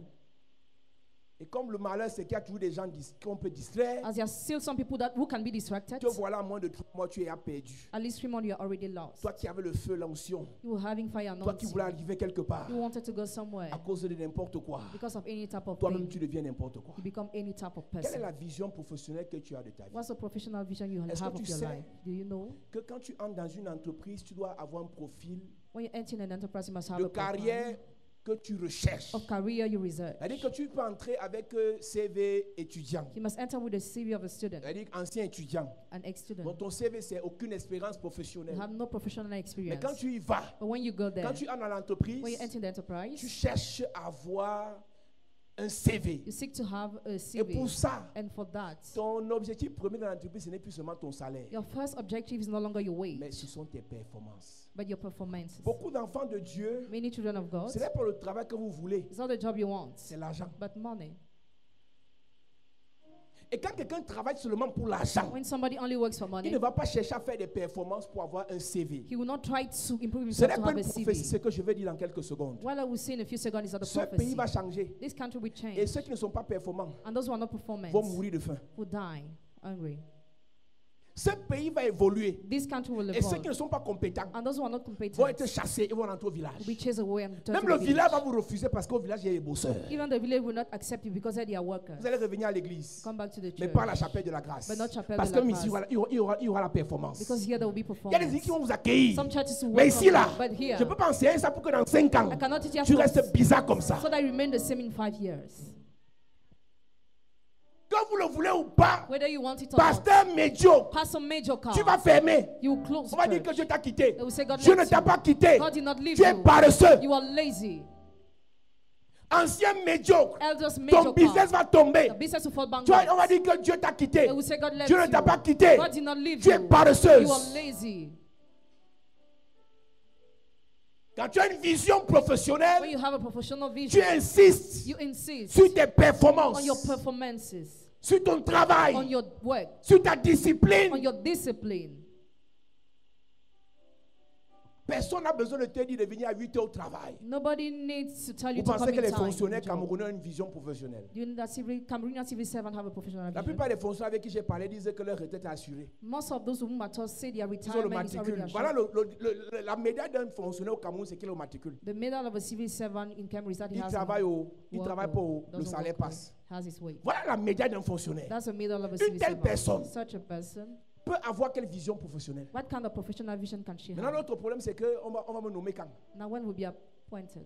Et comme le malheur, c'est qu'il y a toujours des gens qu'on peut distraire. As there are still some people who can be distracted, Te voilà, en moins de 3 mois, tu es perdu. at least 3 months you are already lost. Toi qui avais le feu, l'onction. You were having fire Toi qui anointing. voulais arriver quelque part. You wanted to go somewhere À cause de n'importe quoi. because of any type of Toi-même, thing. tu deviens n'importe quoi. You become any type of Quelle est person. la vision professionnelle que tu as de ta vie? What's the professional vision you Est-ce que have tu of your sais life? Do you know? Que quand tu entres dans une entreprise, tu dois avoir un profil When you enter an enterprise, you must have de a profile carrière que tu recherches. of career you research. C'est-à-dire que tu peux entrer avec CV étudiant. You must enter with a CV of a student, C'est-à-dire ancien étudiant. an ex-student. Donc ton CV, c'est aucune expérience You professionnelle. have no professional Mais experience. quand tu y vas, But when you go there, quand tu entres dans l'entreprise, when you enter the tu enterprise, cherches à avoir un CV. you seek to have a Et CV. pour ça, And for that, ton objectif premier dans l'entreprise, ce n'est plus seulement ton salaire, your first objective is no longer your mais wage, ce sont tes performances. but your performances. Beaucoup d'enfants de Dieu, Many children of God, ce n'est pas le travail que vous voulez, it's not the job you want, c'est l'argent. but money. Et quand quelqu'un travaille seulement pour l'argent, When somebody only works for il money, ne va pas chercher à faire des performances pour avoir un CV. he will not try to improve Ce himself n'est to pas have une a prophétie, CV. ce que je vais dire dans quelques secondes. What I will say in a few seconds is that the Ce pays prophecy. va changer. This country will Et change, ceux qui ne sont pas performants and those who are not performance vont mourir de faim. will die hungry. Ce pays va évoluer. This country will Et ceux evolve, qui ne sont pas compétents and those who are not vont competent être chassés et vont rentrer au village. will be chased away and returned Même to le the village va village. vous refuser parce qu'au village, il y a des bosseurs. Even the village will not accept you because they are workers. Vous allez revenir à l'église, Come back to the mais church. pas à la chapelle de la grâce. But not chapelle Parce de que la même ici, grâce. il y aura la performance. Because here there will be Il y a des performance. églises qui vont vous accueillir. Some churches will Mais welcome ici, là, you, but here, je ne peux pas enseigner ça pour que dans 5 ans, I cannot teach you tu how restes to- bizarre comme ça. so that you remain the same in 5 years. Que vous le voulez ou pas, Whether you want it or not, pasteur médiocre, pastor major car, tu vas fermer. you will close On va dire church. que Dieu t'a quitté. They will say God Dieu ne left t'a you. pas quitté. God did not leave Tu es you. paresseux. You are lazy. Ancien médiocre. Elders Ton major business car. va tomber. The business will fall Tu vois, on va bankrupt. dire que Dieu t'a quitté. They will say God left Dieu ne you. t'a pas quitté. God did not leave Tu es you. paresseuse. You are lazy. Quand tu as une vision professionnelle, When you have a professional tu vision, insistes you insist sur tes performances, on your performances, sur ton travail, on your work, sur ta on discipline. your discipline. Personne n'a besoin de te dire de venir à 8 heures au travail. Nobody needs to tell you Vous to pensez come que in les time. fonctionnaires to job. camerounais ont une vision professionnelle? Do you know that Cameroonian civil servants have a professional La vision? plupart des fonctionnaires avec qui j'ai parlé disaient que leur retraite est assurée. Most of those whom I told say their Ils ont le retirement is already matricule. Voilà assured. la médaille d'un fonctionnaire au Cameroun, c'est qu'il est au matricule. The medal of a civil servant in Cameroon is that he Il has travaille il work travaille or pas le doesn't salaire work or passe. has his way. Voilà la médaille d'un fonctionnaire. That's a medal of a Une civil telle servant. personne Such a person. peut avoir quelle vision professionnelle? What kind of professional vision can she Maintenant, have? l'autre problème, c'est qu'on va me nommer quand? Now when will be appointed?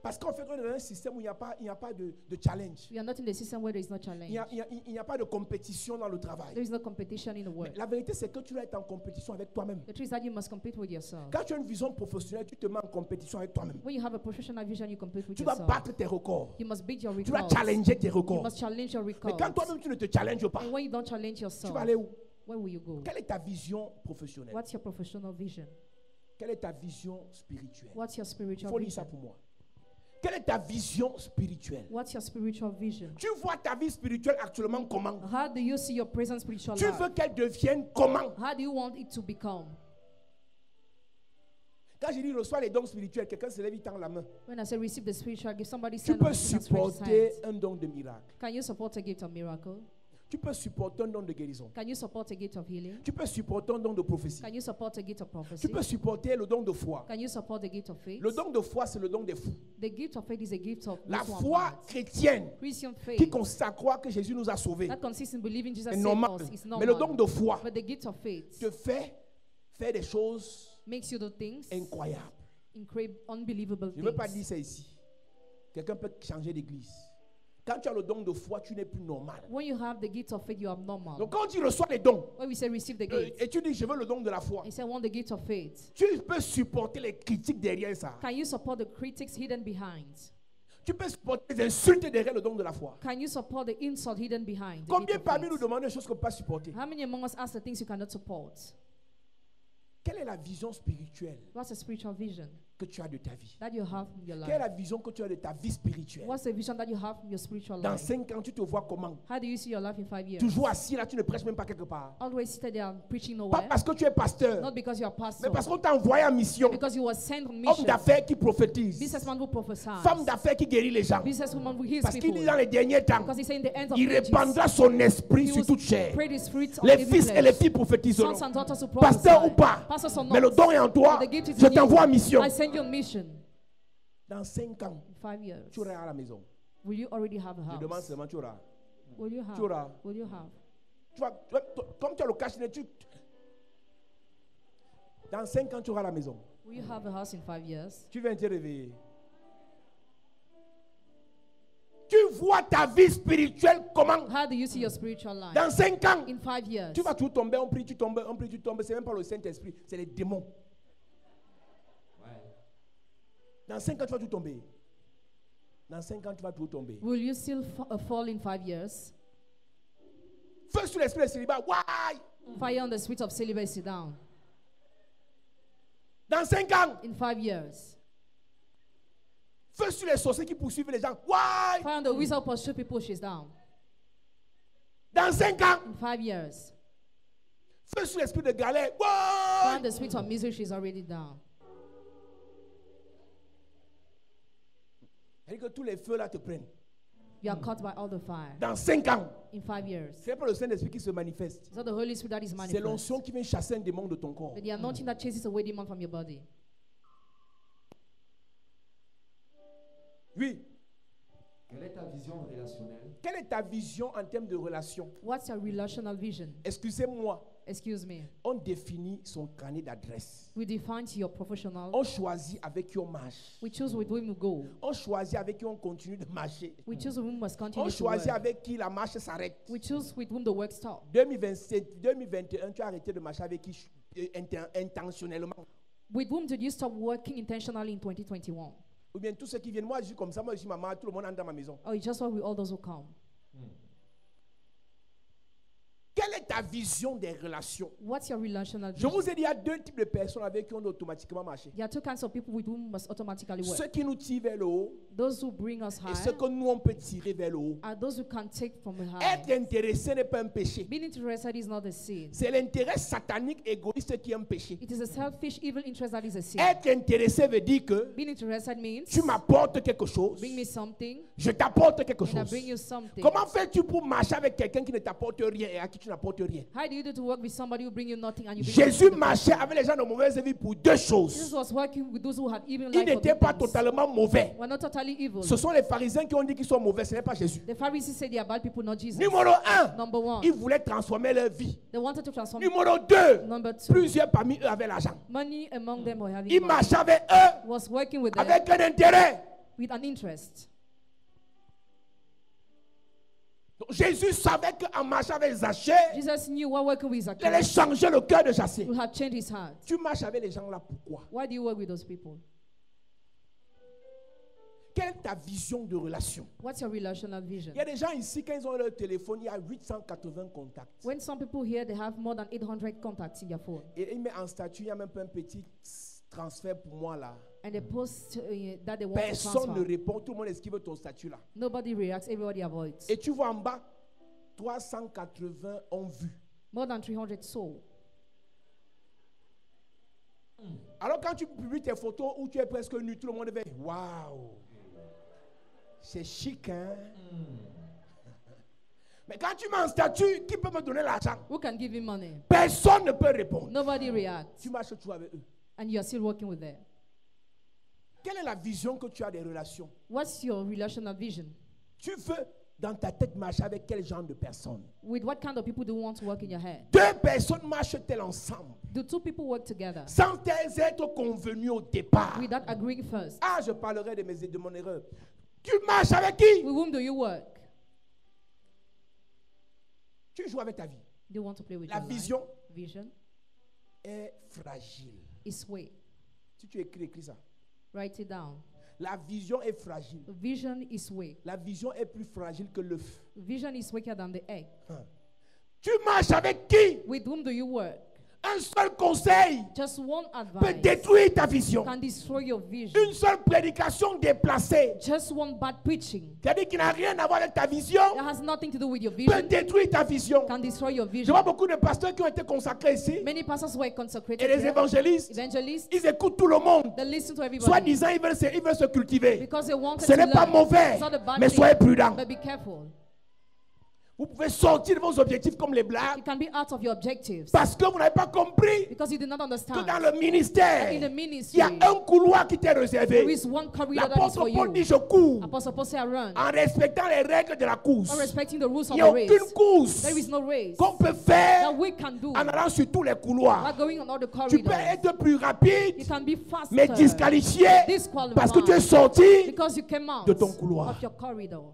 Parce qu'en fait, on est dans un système où il n'y a pas de challenge. We are not in the system where there is no Il challenge. n'y a pas de compétition dans le There travail. is no competition in the Mais work. la vérité, c'est que tu dois être en compétition avec toi-même. The truth is that you must compete with yourself. Quand tu as une vision professionnelle, tu te mets en compétition avec toi-même. When you have a professional vision, you compete with Tu dois yourself. battre tes records. You must beat your Tu dois records. challenger tes You records. must challenge your Mais records. quand toi-même tu ne te challenges pas, And when you don't challenge tu yourself, vas aller où? where will you go? Quelle est ta vision professionnelle? What's your professional vision? Quelle est ta vision spirituelle? What's your Il spiritual faut lire ça vision? pour moi. Quelle est ta vision spirituelle? What's your spiritual vision? Tu vois ta vie spirituelle actuellement comment? How do you see your present spiritual Tu life? veux qu'elle devienne comment? How do you want it to become? Quand je dis reçois les dons spirituels, quelqu'un se lève, il tend la main. When I say receive the spiritual gift, somebody Tu send peux a gift and stretch his supporter hands. un don de miracle. Can you support a gift of miracle? Tu peux supporter un don de guérison. Can you support a gift of healing? Tu peux supporter un don de prophétie. Can you support a gift of Tu prophecy? peux supporter le don de foi. Can you support the gift of faith? Le don de foi, c'est le don des fous. The gift of faith is a gift of La those who are foi mad. chrétienne Christian qui faith consiste à croire que Jésus nous a sauvés that consists in believing Jesus est saved normal. us is Mais le don normal. de foi But the gift of faith te fait faire des choses makes you do things incroyables. unbelievable Je ne veux pas things. dire ça ici. Quelqu'un peut changer d'église. Quand tu as le don de foi, tu n'es plus normal. When you have the gift of faith, you are normal. Donc quand tu reçois les dons, When we say receive the gift, et tu dis je veux le don de la foi, he said want the gift of faith. tu peux supporter les critiques derrière ça. Can you support the critics hidden behind? Tu peux supporter les insultes derrière le don de la foi. Can you support the insult hidden behind? the Combien gift of parmi nous faith? demandent des choses qu'on ne peut pas supporter? How many among us ask the things you cannot support? Quelle est la vision spirituelle What's the spiritual vision que tu as de ta vie? that you have in your Quelle est life? la vision que tu as de ta vie spirituelle? What's the vision that you have in your spiritual Dans life? 5 ans, tu te vois comment? How do you see your life in 5 years? Toujours assis là, tu ne prêches même pas quelque part. Always seated there preaching Pas nowhere. parce que tu es pasteur, Not because you are mais pastor. parce qu'on t'a envoyé en mission. Because you were sent on Homme mission. d'affaires qui prophétise. Businessman who prophesies. Femme d'affaires qui guérit les gens. Businesswoman who heals Parce qu'il people. dit dans les derniers temps, Because he said in the end of il ages, répandra son esprit he sur will toute chair. spread his fruit on Les every fils flesh. et les filles prophétiseront. Sons and daughters who Pasteur ou prophesy. pas, Pastors or not. mais le don est en toi. But the gift is Je in you. t'envoie en mission. I send you on mission. Dans 5 ans, In 5 years, tu auras à la maison. will you already have a Je demande house? seulement, tu auras. Will you have? Tu auras. Will you have? Comme tu as le cash, dans 5 ans, tu auras la maison. Will you have a house in 5 years? Tu viens te réveiller. Tu vois ta vie spirituelle comment? How do you see your spiritual life? Dans 5 ans, In 5 years, tu vas tout tomber, on prie, tu tombes, on prie, tu tombes. C'est même pas le Saint-Esprit, c'est les démons. Dans 5 ans, tu vas tout tomber. Dans 5 ans, tu vas tout tomber. will you still fall in 5 years? Feu sur l'esprit de célibat. Why? Fire on the spirit of celibacy down. Dans 5 ans, In 5 years. feu sur les sorciers qui poursuivent les gens. Why? Fire on the wizard pursue people, she's down. Dans 5 ans, In 5 years. feu sur l'esprit de galère. Fire on Why? the spirit of misery, she's already down. C'est-à-dire que tous les feux là te prennent. You are caught by all the fire. Dans 5 ans, In 5 years. ce n'est pas le Saint-Esprit qui se manifeste. It's not the Holy Spirit that is C'est manifest. l'onction qui vient chasser un démon de ton corps. But the anointing that chases away demon from your body. Oui. Quelle est ta vision relationnelle? Quelle est ta vision en termes de relation? What's your relational vision? Excusez-moi, Excuse me. on définit son carnet d'adresse. We define your professional. On choisit avec qui on marche. We choose with whom we go. On choisit avec qui on continue de marcher. We choose with whom must continue On to choisit work. avec qui la marche s'arrête. We choose with whom the work stops. 2027, 2021, tu as arrêté de marcher avec qui intentionnellement. With whom did you stop working intentionally in 2021? Ou bien tous ceux qui viennent, moi je suis comme ça, moi je suis maman, tout le monde entre dans ma maison. Or you just work with all those who come? Quelle est est ta vision des relations? What's your relational Je vision? vous ai dit, il y a deux types de personnes avec qui on doit automatiquement marcher. There are two kinds of people with whom we must automatically work. Ceux qui nous tirent vers le haut Those who bring us et ceux high que nous, on peut tirer vers le haut. are those who can take from the high. Être intéressé n'est pas un péché. Being interested is not a sin. C'est l'intérêt satanique égoïste qui est un péché. It is a selfish, evil interest that is a sin. Être intéressé veut dire que Being interested means tu m'apportes quelque chose, bring me something je t'apporte quelque and I chose. bring you something. Comment fais-tu pour marcher avec quelqu'un qui ne t'apporte rien et à qui tu n'apportes rien? How do you do to work with somebody who bring you nothing and you bring Jésus something? marchait avec les gens de mauvaise vie pour deux Jesus choses. was working with those who had evil Ils life. n'étaient pas totalement mauvais. We're not totally evil. Ce sont les pharisiens qui ont dit qu'ils sont mauvais, ce n'est pas Jésus. The Pharisees say they are bad people, not Jesus. Numéro 1, Number one, ils voulaient transformer leur vie. they wanted to transform. Numéro 2, Number two, plusieurs parmi eux avaient l'argent. money among them were having Ils money. marchaient avec eux Was working with them avec un intérêt. with an interest. Donc, Jésus savait qu'en marchant avec Zachée, Jesus knew what working with il allait Zacchaeus changer le cœur de Zachée. would have changed his heart. Tu marches avec les gens là, pourquoi? Why do you work with those people? Quelle est ta vision de relation? What's your relational vision? Il y a des gens ici, quand ils ont leur téléphone, il y a 880 contacts. When some people here, they have more than 800 contacts in their phone. Et il met en statut, il y a même pas un petit transfert pour moi là. And they post that they want to Personne ne transfer. répond, tout le monde esquive ton statut là. Nobody reacts, everybody avoids. Et tu vois en bas, 380 ont vu. More than 300 sold. Alors quand tu publies tes photos où tu es presque nu, tout le monde va waouh, c'est chic hein. Mais quand tu mets en statut, qui peut me donner l'argent? Who can give him money? Personne ne peut répondre. Nobody reacts. Tu marches toujours avec eux. And you are still working with them. Quelle est la vision que tu as des relations? What's your relational vision? Tu veux dans ta tête marcher avec quel genre de personnes? With what kind of people do you want to work in your head? Deux personnes marchent-elles ensemble Do two people work together sans être convenues au départ? without agreeing first? Ah, je parlerai de mon erreur. Tu marches avec qui? With whom do you work? Tu joues avec ta vie. Do you want to play with La your life? vision Vision est fragile. is weak. Si tu écris ça. Write it down. La vision est fragile. Vision is weak. La vision est plus fragile que l'œuf. Vision is weaker than the egg. Tu marches avec qui? With whom do you work? Un seul conseil Just one peut advice détruire ta vision. can destroy your vision. Une seule prédication déplacée, Just one bad preaching c'est-à-dire qui n'a rien à voir avec ta vision, that has nothing to do with your peut vision détruire ta vision. can destroy your Je vision. vois beaucoup de pasteurs qui ont été consacrés ici Many pastors were et consecrated les here, évangélistes, evangelists. ils écoutent tout le monde. They listen to everybody Soi-disant, ils veulent se cultiver. because they wanted Ce to n'est pas learn. mauvais, It's not a bad mais thing, soyez prudents. but be careful. Vous pouvez sortir de vos objectifs comme les You blagues can be out of your objectives parce que vous n'avez pas compris because you did not que understand dans le ministère, that in the il y ministry a un couloir qui t'est there réservé. is one corridor that is L'apôtre for Paul dit, you. je cours Apostle Paul said, I run, en respectant les règles de la course. not respecting the rules Il of n'y a the aucune race. course There is no race qu'on peut faire that we can do en allant sur tous les by couloirs. going on all the Tu peux corridors. être plus rapide, You can be faster, mais disqualifié disqualified, parce que tu es sorti. because you came out de ton couloir. of your corridor.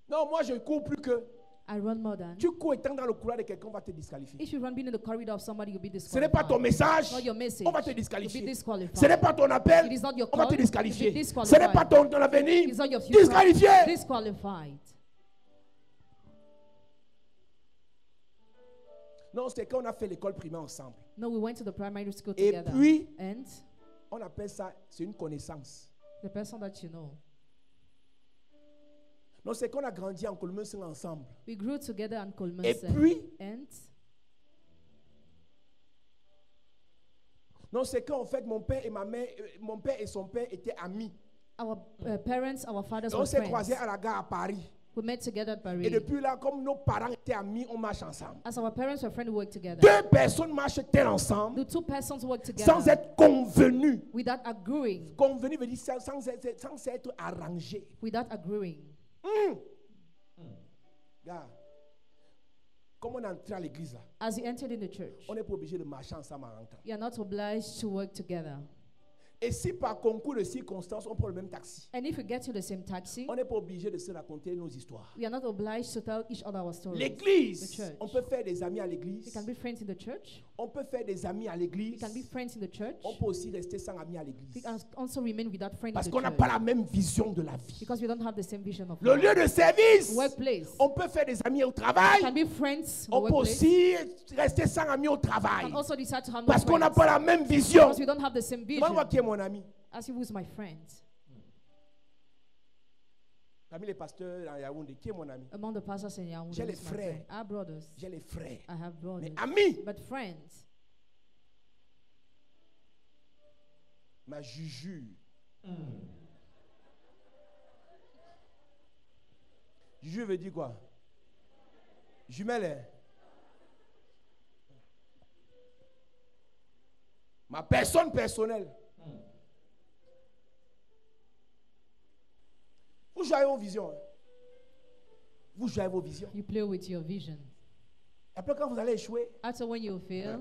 Non, moi je cours plus que. I run more than. Tu cours étant dans le couloir de quelqu'un, on va te disqualifier. If you run being in the corridor of somebody, you'll be Ce n'est pas ton disqualified. message, Not your message. on va te You'll be disqualifier. disqualified. Ce n'est pas ton appel, It is not your on va call. te disqualifier. You'll be Ce n'est disqualified. pas ton avenir, It's not your future. disqualifié. Disqualified. Non, c'est quand on a fait l'école primaire ensemble. No, we went to the primary school Et together. puis, And on appelle ça, c'est une connaissance. the person that you know. Non, c'est qu'on a grandi en Colmensen ensemble. We grew together in Et Colmensen. puis, And non, c'est qu'en fait, mon père et ma mère, mon père et son père étaient amis. our parents, our fathers On were s'est friends. croisés à la gare à Paris. We met together at Et Paris. depuis là, comme nos parents étaient amis, on marche ensemble. As our parents were friends, we worked together. Deux personnes marchent-elles ensemble The two persons work together sans être convenues. without agreeing. Convenu veut dire sans être arrangé. Without agreeing. Regarde, comme on est entré à l'église là, As you entered in the church, on n'est pas obligé de marcher ensemble en rentrant. you are not obliged to work together. Et si par concours de circonstances, on prend le même taxi, And if we get to the same taxi, on n'est pas obligé de se raconter nos histoires. we are not obliged to tell each other our stories. L'église, The church. on peut faire des amis à We l'église. can be friends in the church. On peut faire des amis à We l'église. can be friends in the church. On peut aussi rester sans amis à We l'église. can also remain without friends Parce in the qu'on n'a church. pas la même vision de la vie. Because we don't have the same vision of Le life. lieu de service, Workplace. on peut faire des amis au We travail. can be friends in the On peut workplace. aussi rester sans amis au We travail. can also decide to have no Parce qu'on n'a friends. pas la même vision. Because we don't have the same vision. Demande-moi qui est mon ami. As who is my friend. Parmi les pasteurs à Yaoundé, qui est mon ami? Among the pastors in Yaoundé, J'ai who les is my frères. friend? Our brothers. J'ai les frères. I have brothers. Mais amis, But friends. ma juju. Juju veut dire quoi? Jumelle. Hein? Ma personne personnelle. Vous jouez vos visions. Hein? Vous jouez vos visions. You play with your vision. Après, quand vous allez échouer, After when you fail,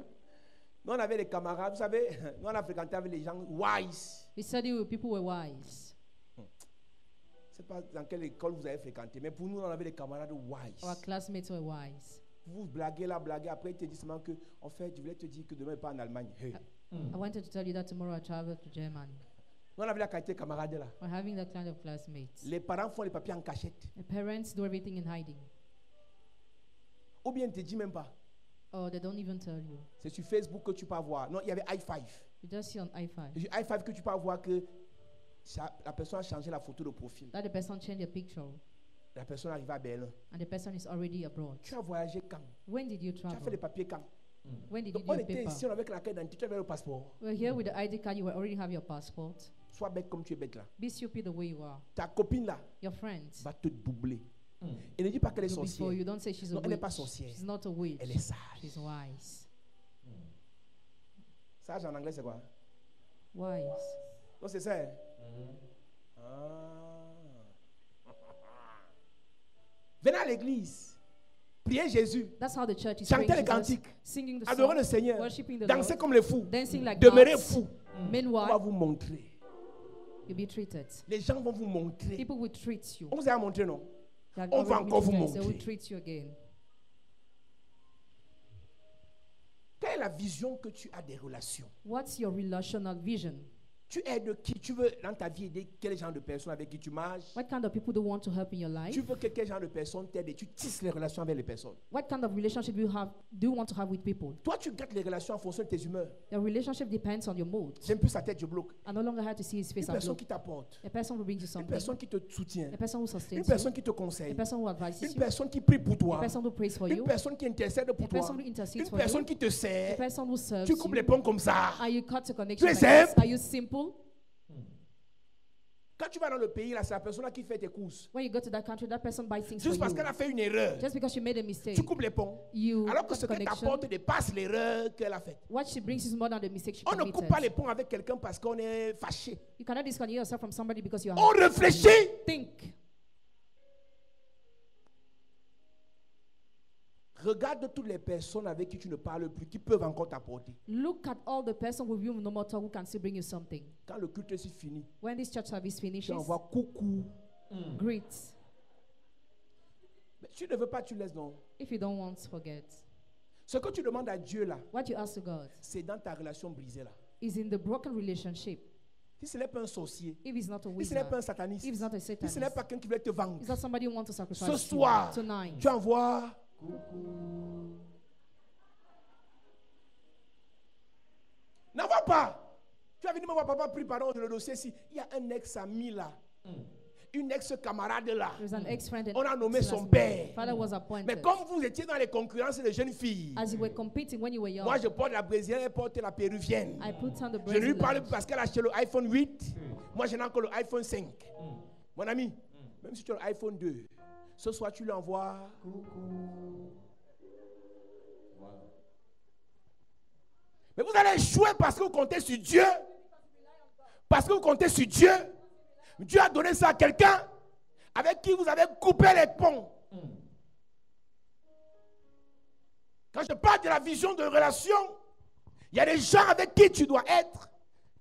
nous on avait des camarades, vous savez, nous on a fréquenté avec les gens wise. we study with people who were wise. Je ne sais pas dans quelle école vous avez fréquenté, mais pour nous, on avait des camarades wise. Our classmates were wise. Vous blaguez là, blaguez. Après, il te dit seulement que, en fait, je voulais te dire que demain, il n'est pas en Allemagne. Hey. I wanted to tell you that tomorrow I travel to Germany. Nous, on avait la qualité de camarade là. We're having that kind of classmates. Les parents font les papiers en cachette. The parents do everything in hiding. Ou bien, ils ne te disent même pas. Or they don't even tell you. C'est sur Facebook que tu peux avoir. Non, il y avait i5. You just see on i5 C'est sur i5 que tu peux avoir que la personne a changé la photo de profil. that the person changed a picture La personne arrive à Berlin. and the person is already abroad. Tu as voyagé quand? When did you Tu as fait travel? les papiers quand? When did you Donc, do on your était paper? ici, on avait la carte d'identité, tu avais le passeport. We're here with the ID card. You already have your passport. Sois bête comme tu es bête là. Be stupid the way you are. Ta copine là Your friend va te doubler. Et ne dis pas qu'elle est will be for sorcière. you. Don't say she's a Non, elle n'est witch. pas sorcière. She's not a witch. Elle est sage. She's wise. Sage en anglais, c'est quoi? Wise. Non, c'est ça. Hein? Ah. Venez à l'église. Priez Jésus. That's how the church is Chantez praying les Jesus, cantiques. singing the Adorez song, le Seigneur. worshiping the Dansez Lord, comme les fous. dancing like Demeurez gods. fous. On va Meanwhile, vous montrer. you'll be treated. Les gens vont vous montrer. People will treat you. On vous a montré, non? They have On va already been encore vous treated. They will montrer. treat you again. Quelle est la vision que tu as des relations? What's your relational vision? Tu aides qui? Tu veux dans ta vie aider quel genre de personnes avec qui tu marches? What kind of people do you want to help in your life? Tu veux que quel genre de personnes t'aident et tu tisses les relations avec les personnes. What kind of relationship do you want to have with people? Toi, tu gardes les relations en fonction de tes humeurs. Your relationship depends on your mood. J'aime plus sa tête, je bloque. I no longer have to see his Une face. I personne block. qui t'apporte. A person who brings you Une something. personne qui te soutient. A person who Une sustains personne you. qui te A conseille. person who advises Une you. personne qui prie pour A toi. person who prays for Une you. personne qui intercède A pour toi. person who intercedes Une for personne you. qui te A sert. person who serves Tu coupes les you. ponts comme ça. Are you cut to connection? Tu es Like this? simple. Are you simple? Quand tu vas dans le pays, là, c'est la personne là qui fait tes courses. When you go to that country, that person buys things for Juste parce you. qu'elle a fait une erreur, Just because she made a mistake, tu coupes les ponts. you Alors que cut ce qu'elle connection. t'apporte dépasse l'erreur qu'elle a faite. What she brings is more than the mistake she On ne coupe pas les committed. ponts avec quelqu'un parce qu'on est fâché. You cannot disconnect yourself from somebody because you are. On réfléchit. Think. Regarde toutes les personnes avec qui tu ne parles plus, qui peuvent encore t'apporter. Look at all the person with you no more talk who can still bring you something. Quand le culte est fini, When this church service tu finishes, envoies coucou. greet. Mais tu ne veux pas, tu laisses, non. If you don't want, forget. Ce que tu demandes à Dieu là, What you ask to God c'est dans ta relation brisée là. is in the broken relationship. Si ce n'est pas un sorcier, If he's not a si ce n'est pas un wizard, sataniste, if he's not a si ce satanist, n'est pas quelqu'un qui veut te vendre, is that somebody who wants to sacrifice ce you soir, tonight? tu envoies. N'envoie pas. Tu as venu me voir, papa, prie pardon sur le dossier. Si il y a un ex-ami là, une ex-camarade là, There's an ex-friend. on a nommé his son last père. name. Father was Mais appointed. comme vous étiez dans les concurrences de jeunes filles, As you were competing when you were young, moi je porte la brésilienne, elle porte la péruvienne. I put on the Je ne lui parle Brazilian. plus parce qu'elle a acheté le iPhone 8. Moi, je n'ai encore le iPhone 5. Mon ami, même si tu as l'iPhone 2, ce soir, tu lui envoies. Mais vous allez échouer parce que vous comptez sur Dieu. Parce que vous comptez sur Dieu. Dieu a donné ça à quelqu'un avec qui vous avez coupé les ponts. Quand je parle de la vision de relation, il y a des gens avec qui tu dois être.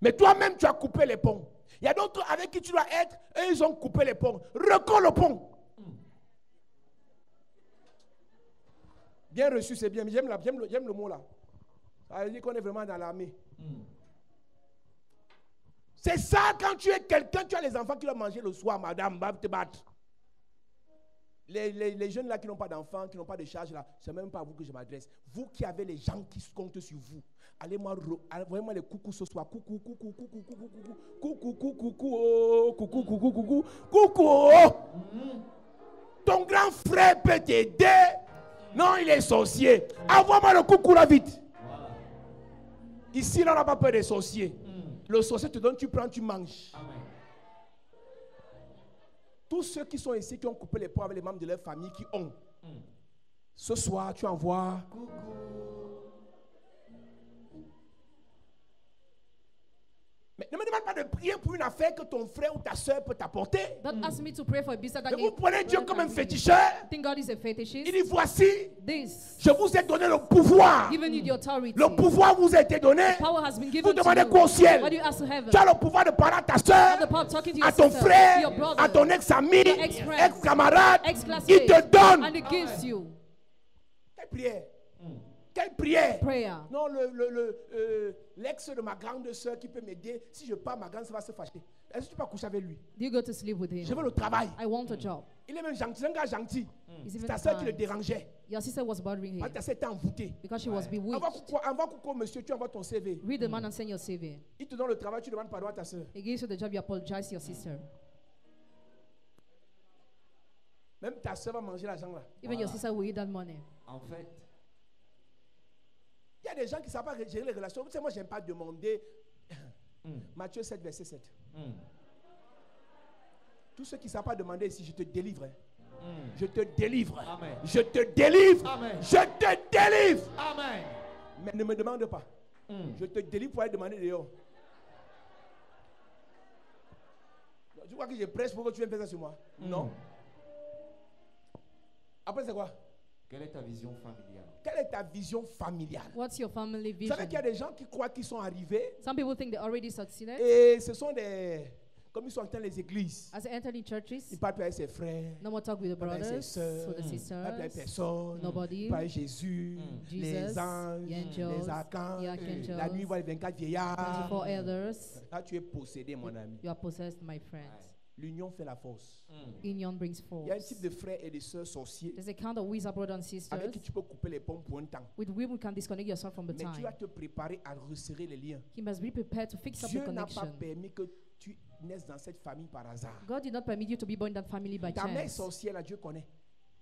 Mais toi-même, tu as coupé les ponts. Il y a d'autres avec qui tu dois être, et ils ont coupé les ponts. Recolle le pont. Bien reçu, c'est bien. J'aime le mot là. Ça veut dire qu'on est vraiment dans l'armée. C'est ça, quand tu es quelqu'un, tu as les enfants qui doivent manger le soir, madame, va te battre. Les jeunes là qui n'ont pas d'enfants, qui n'ont pas de charge là, c'est même pas à vous que je m'adresse. Vous qui avez les gens qui comptent sur vous, envoyez-moi les coucou ce soir. Coucou, coucou, coucou, coucou, coucou, coucou, coucou, oh, coucou, coucou, coucou, coucou, oh. Ton grand frère peut t'aider. Non, il est sorcier. Envoie-moi le coucou là vite. Ici, là, on n'a pas peur des sorciers. Le sorcier te donne, tu prends, tu manges. Amen. Tous ceux qui sont ici, qui ont coupé les ponts avec les membres de leur famille, qui ont. Ce soir, tu envoies. Coucou. Mais ne me demande pas de prier pour une affaire que ton frère ou ta soeur peut t'apporter. Don't ask me to pray for a business that Mais vous prenez Dieu comme un féticheur. think God is a fetishist. Il dit voici, This je vous ai donné le pouvoir. given you the authority. Le pouvoir vous a été donné. Power has been Vous given to demandez you. quoi au ciel? What do you ask to heaven? Tu as le pouvoir de parler à ta You have soeur, the power of talking to your à ton sister, to frère, your brother, à ton ex-ami, your ex-friend, ex-camarade. ex-classmate, Il te donne. and it gives you Quelle prière? Quelle prière? prayer. Non, l'ex de ma grande soeur qui peut m'aider. Si je pars, ma grande soeur va se fâcher. Est-ce que tu peux coucher avec lui? Do you go to sleep with him? Je veux le travail. I want a job. Il est même gentil, c'est un gars gentil. He's C'est even ta soeur qui le kind. dérangeait. Your sister was bothering Parce him que ta soeur était envoûtée. because she was bewitched. Envoie coucou, monsieur, tu envoies ton CV. Read the man and send your CV. Il te donne le travail, tu demandes pardon à ta soeur. He gives you the job, you apologize to your sister. Même ta soeur va manger l'argent là. Even your sister will eat that money. En fait, Il y a des gens qui ne savent pas gérer les relations. Vous savez, moi, je n'aime pas demander. Matthieu 7, verset 7. Tous ceux qui ne savent pas demander ici, je te délivre. Je te délivre. Amen. Je te délivre. Amen. Je te délivre. Amen. Mais ne me demande pas. Je te délivre pour aller demander dehors. Tu crois que je presse pour que tu viennes faire ça sur moi? Non. Après, c'est quoi? Quelle est ta vision familiale? Quelle est ta vision familiale? What's your family Vous vision? savez qu'il y a des gens qui croient qu'ils sont arrivés Some people think they already succeeded. et ce sont des... Comme ils sont dans les églises, As they enter in ils churches, parlent plus avec ses frères, no more talk with the pas avec ses brothers, sœurs, with the pas plus avec sisters, personne, nobody. pas avec Jésus, Jesus, les anges, the angels, les archanges, the archangels, la nuit, voir les 24 vieillards. 24 elders. Là, tu es possédé, mon ami. You are possessed, my friend. L'union fait la force. Union brings Il y a un force. type de frères et de sœurs sorciers There's a kind of wizard brothers and avec sisters qui tu peux couper les ponts pour un temps. with whom you can disconnect yourself from the Mais tu dois time. te préparer à resserrer les liens. He must be prepared to fix up the Dieu n'a pas connection. permis que tu naisses dans cette famille par hasard. God did not permit you to be born in that family by Ta mère chance. sorcière, là, Dieu connaît.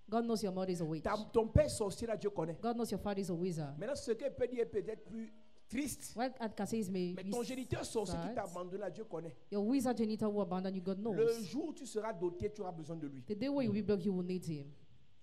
God knows your mother is a witch. Ton père sorcier, là, Dieu connaît. God knows your father is a wizard. Maintenant, ce qu'elle peut dire est peut-être plus triste. What I can say is Mais ton géniteur sorcier qui t'a sad. abandonné, là, Dieu connaît. Your wizard genitor who abandoned you, God Le knows. jour où tu seras doté, tu auras besoin de lui. The day where you will be blocked, you will need him.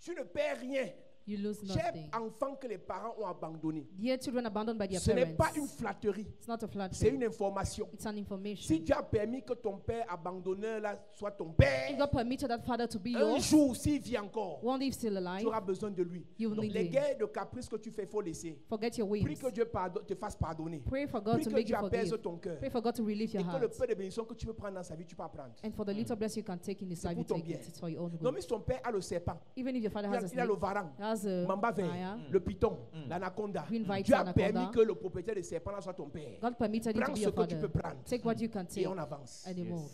Tu ne perds rien. You lose Chers nothing. enfants que les parents ont abandonnés, Dear children abandoned by their ce n'est pas parents. une flatterie, It's not a c'est flattery. une information. It's an information. Si Dieu a permis que ton père abandonneur là soit ton If père, God permitted that father to be un yours, jour s'il vit encore, one day if still tu alive, auras besoin de lui. you will Donc, need les him. guerres de caprice que tu fais, il faut laisser. Forget your Prie whims. que Dieu te fasse pardonner. Pray for God Prie to que make Dieu you apaise forgive. ton cœur. Pray for God to relieve your Et que le heart. peu de bénédiction que tu peux prendre dans sa vie, tu peux apprendre. And for the little blessing you can take in His life, pour you ton take bien. it. It's for your own Non, good. mais si ton père a le serpent, Even if your father il has a a le snake, varan, has a mamba vert, fire, le python, l'anaconda. Green Viper, Dieu a anaconda. permis que le propriétaire des serpents là soit ton père. God permitted you to Prends be ce your que tu father. peux prendre Take what you can et take on avance. and you move.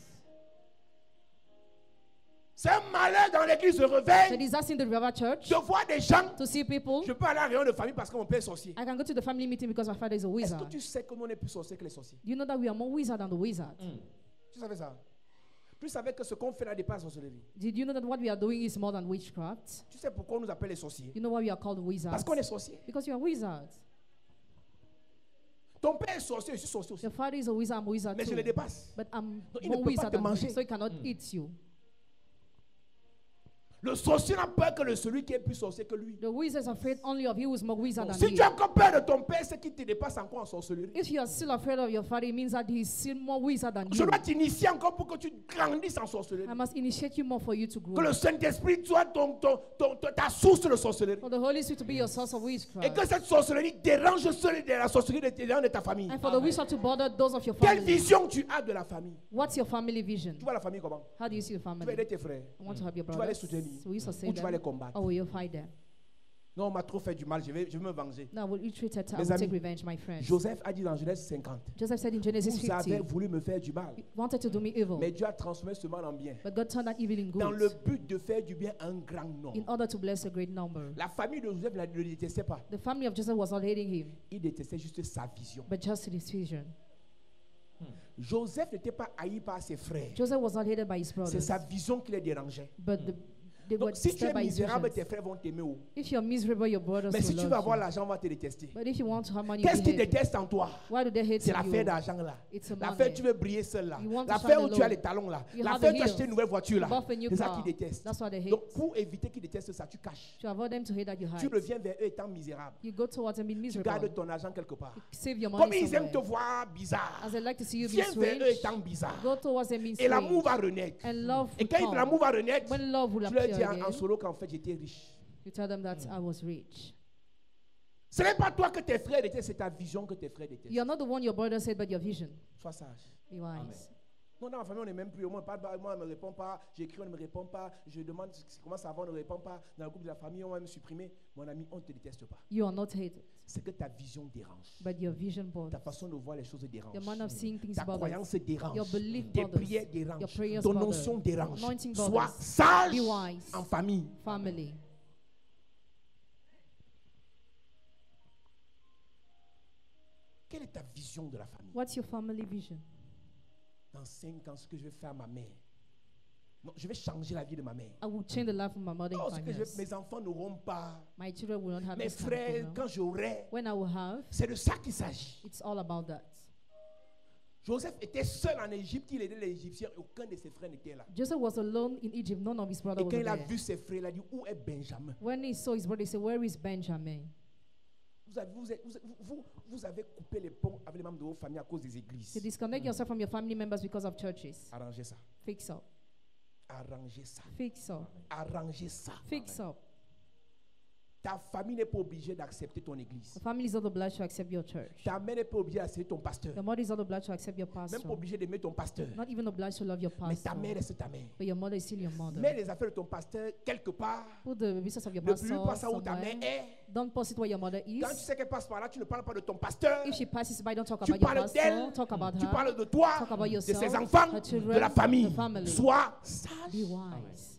C'est un malheur dans l'église de The réveil disaster in the River Church de voir des gens. to see people. Je peux aller à la réunion de famille parce que mon père est sorcier. I can go to the family meeting because my father is a Est-ce wizard. que tu sais que nous on est plus sorciers que les sorciers? Do you know that we are more wizard than the wizard? Tu savais ça? Tu savais que ce qu'on fait là dépasse la sorcellerie. Did you know that what we are doing is more than witchcraft? Tu sais pourquoi on nous appelle les sorciers? You know why we are called wizards? Parce qu'on est sorciers. Because you are wizards. Ton père est sorcier, je suis sorcier aussi. Your father is a wizard, I'm a wizard Mais je too. le dépasse. But I'm Donc, il ne more peut pas wizard te than manger. him, so he cannot eat you. Le sorcier n'a peur que celui qui est plus sorcier que lui. The wizard is afraid only of you who is more wizard Donc, than si you. tu as encore peur de ton père, c'est qu'il te dépasse encore en sorcellerie. If you are still afraid of your father, it means that he is still more wizard than Je you. dois t'initier encore pour que tu grandisses en sorcellerie. I must initiate you more for you to Que grow. le Saint-Esprit soit ta source de sorcellerie. For the Holy Spirit to be your source of Et witchcraft. que cette sorcellerie dérange ceux de la sorcellerie de ta famille. And for the witchcraft to bother those of your Quelle family. vision tu as de la famille? What's your family vision? Tu vois la famille comment? How do you see your Tu vas family? aider tes frères. I want to help your Tu vas les brothers. soutenir. So will you Ou sustain tu vas les them? combattre. Or will you fight them? Non, on m'a trop fait du mal, je vais me venger. No, will you treat it? I Mes will amis, take revenge, my friends. Joseph a dit dans Genèse 50, Joseph said in Genesis vous avez 50, voulu me faire du mal, you wanted to do me evil, mais Dieu a transformé ce mal en bien. but God turned that evil in Dans le good but de faire du bien à un grand nombre. in order to bless a great number. La famille de Joseph ne le détestait pas. The family of Joseph was not hating him, Il détestait juste sa vision. but just his vision. Joseph n'était pas haï par ses frères. Joseph was not hated by his C'est brothers, sa vision qui les dérangeait. but they were Donc, si tu es disturbed by his misérable, visions. tes frères vont t'aimer. Oh. If you're miserable, your brothers Mais si will tu vas love avoir you. l'argent, on va te détester. But if you want to have money, Qu'est-ce you qu'ils hate. détestent en toi? Why do they hate C'est l'affaire you? d'argent là. It's a L'affaire money. tu veux briller seul là. You want to L'affaire shine où tu as alone. les talons là. You have L'affaire the où tu as acheté heels. une nouvelle voiture là. You bought a new C'est ça car. qu'ils détestent. That's what they hate. Donc pour éviter qu'ils détestent ça, tu caches. To avoid them to hate that you Tu hide. reviens vers eux étant misérable. You go towards them being Tu miserable. gardes ton argent quelque part. You save your Comme money ils aiment te somewhere. voir bizarre, As they like to see you be viens vers eux strange, étant bizarre. go towards them being Et l'amour strange. va renaître. And love Et will quand l'amour come. va renaître, When love will tu leur appear dis en again, solo qu'en fait j'étais riche. you tell them that I was rich. Ce n'est pas toi que tes frères détestent, c'est ta vision que tes frères détestent. You're not the one your brother said, but your vision. Sois sage. Be wise. Non, dans ma famille, on n'est même plus. Moi, on ne me répond pas. J'écris, on ne me répond pas. Je demande comment ça va, on ne répond pas. Dans le groupe de la famille, on va me supprimer. Mon ami, on ne te déteste pas. You are not hated, C'est que ta vision dérange. but your vision Ta bothers. façon de voir les choses dérange. Your manner of seeing things Ta bothers. croyance dérange. Your belief Tes bothers. prières Your dérangent. prayers Ton bother. onction dérange. Anointing Sois bothers. sage Be wise. en famille. Family. Quelle est ta vision de la famille? What's your family vision? Dans 5 ans, ce que je vais faire à ma mère. Non, je vais changer la vie de ma mère. I will change the life of my mother Non, in ce 5 que years. mes enfants n'auront pas. My children will not have Mes this kind of frères, problem. quand j'aurai, When I will have, c'est de ça qu'il s'agit. it's all about that. Joseph était seul en Égypte, il aidait les Égyptiens, aucun de ses frères n'était là. Joseph was alone in Egypt. None of his Et brothers quand were il a there. vu ses frères, il a dit, où est Benjamin? When he saw his brother, he said, "Where is Benjamin?" Vous avez coupé les ponts avec les membres de vos familles à cause des So églises. disconnect yourself from your family members because of churches. Arrangez ça. Fix up. Arrangez ça. Fix up. Arrangez ça. Fix up. Ta famille n'est pas obligée d'accepter ton église. The family is not obliged to accept your church. Ta mère n'est pas obligée d'accepter ton pasteur. Your mother is not obliged to accept your Même pas pastor. obligée d'aimer ton pasteur. Not even obliged to love your Mais ta pastor. mère reste ta mère. But your mother is still your mother. Mets les affaires de ton pasteur quelque part. Put the business of your Ne plus pastor pas ça où ta mère somewhere. est. Don't post it where your mother is. Quand tu sais qu'elle passe par là, tu ne parles pas de ton pasteur. If she passes by, don't talk Tu about your parles pastor. d'elle. Talk about Tu her. parles de toi, Talk about de yourself, ses enfants, her children, de la famille. the family. Sois sage. Be wise.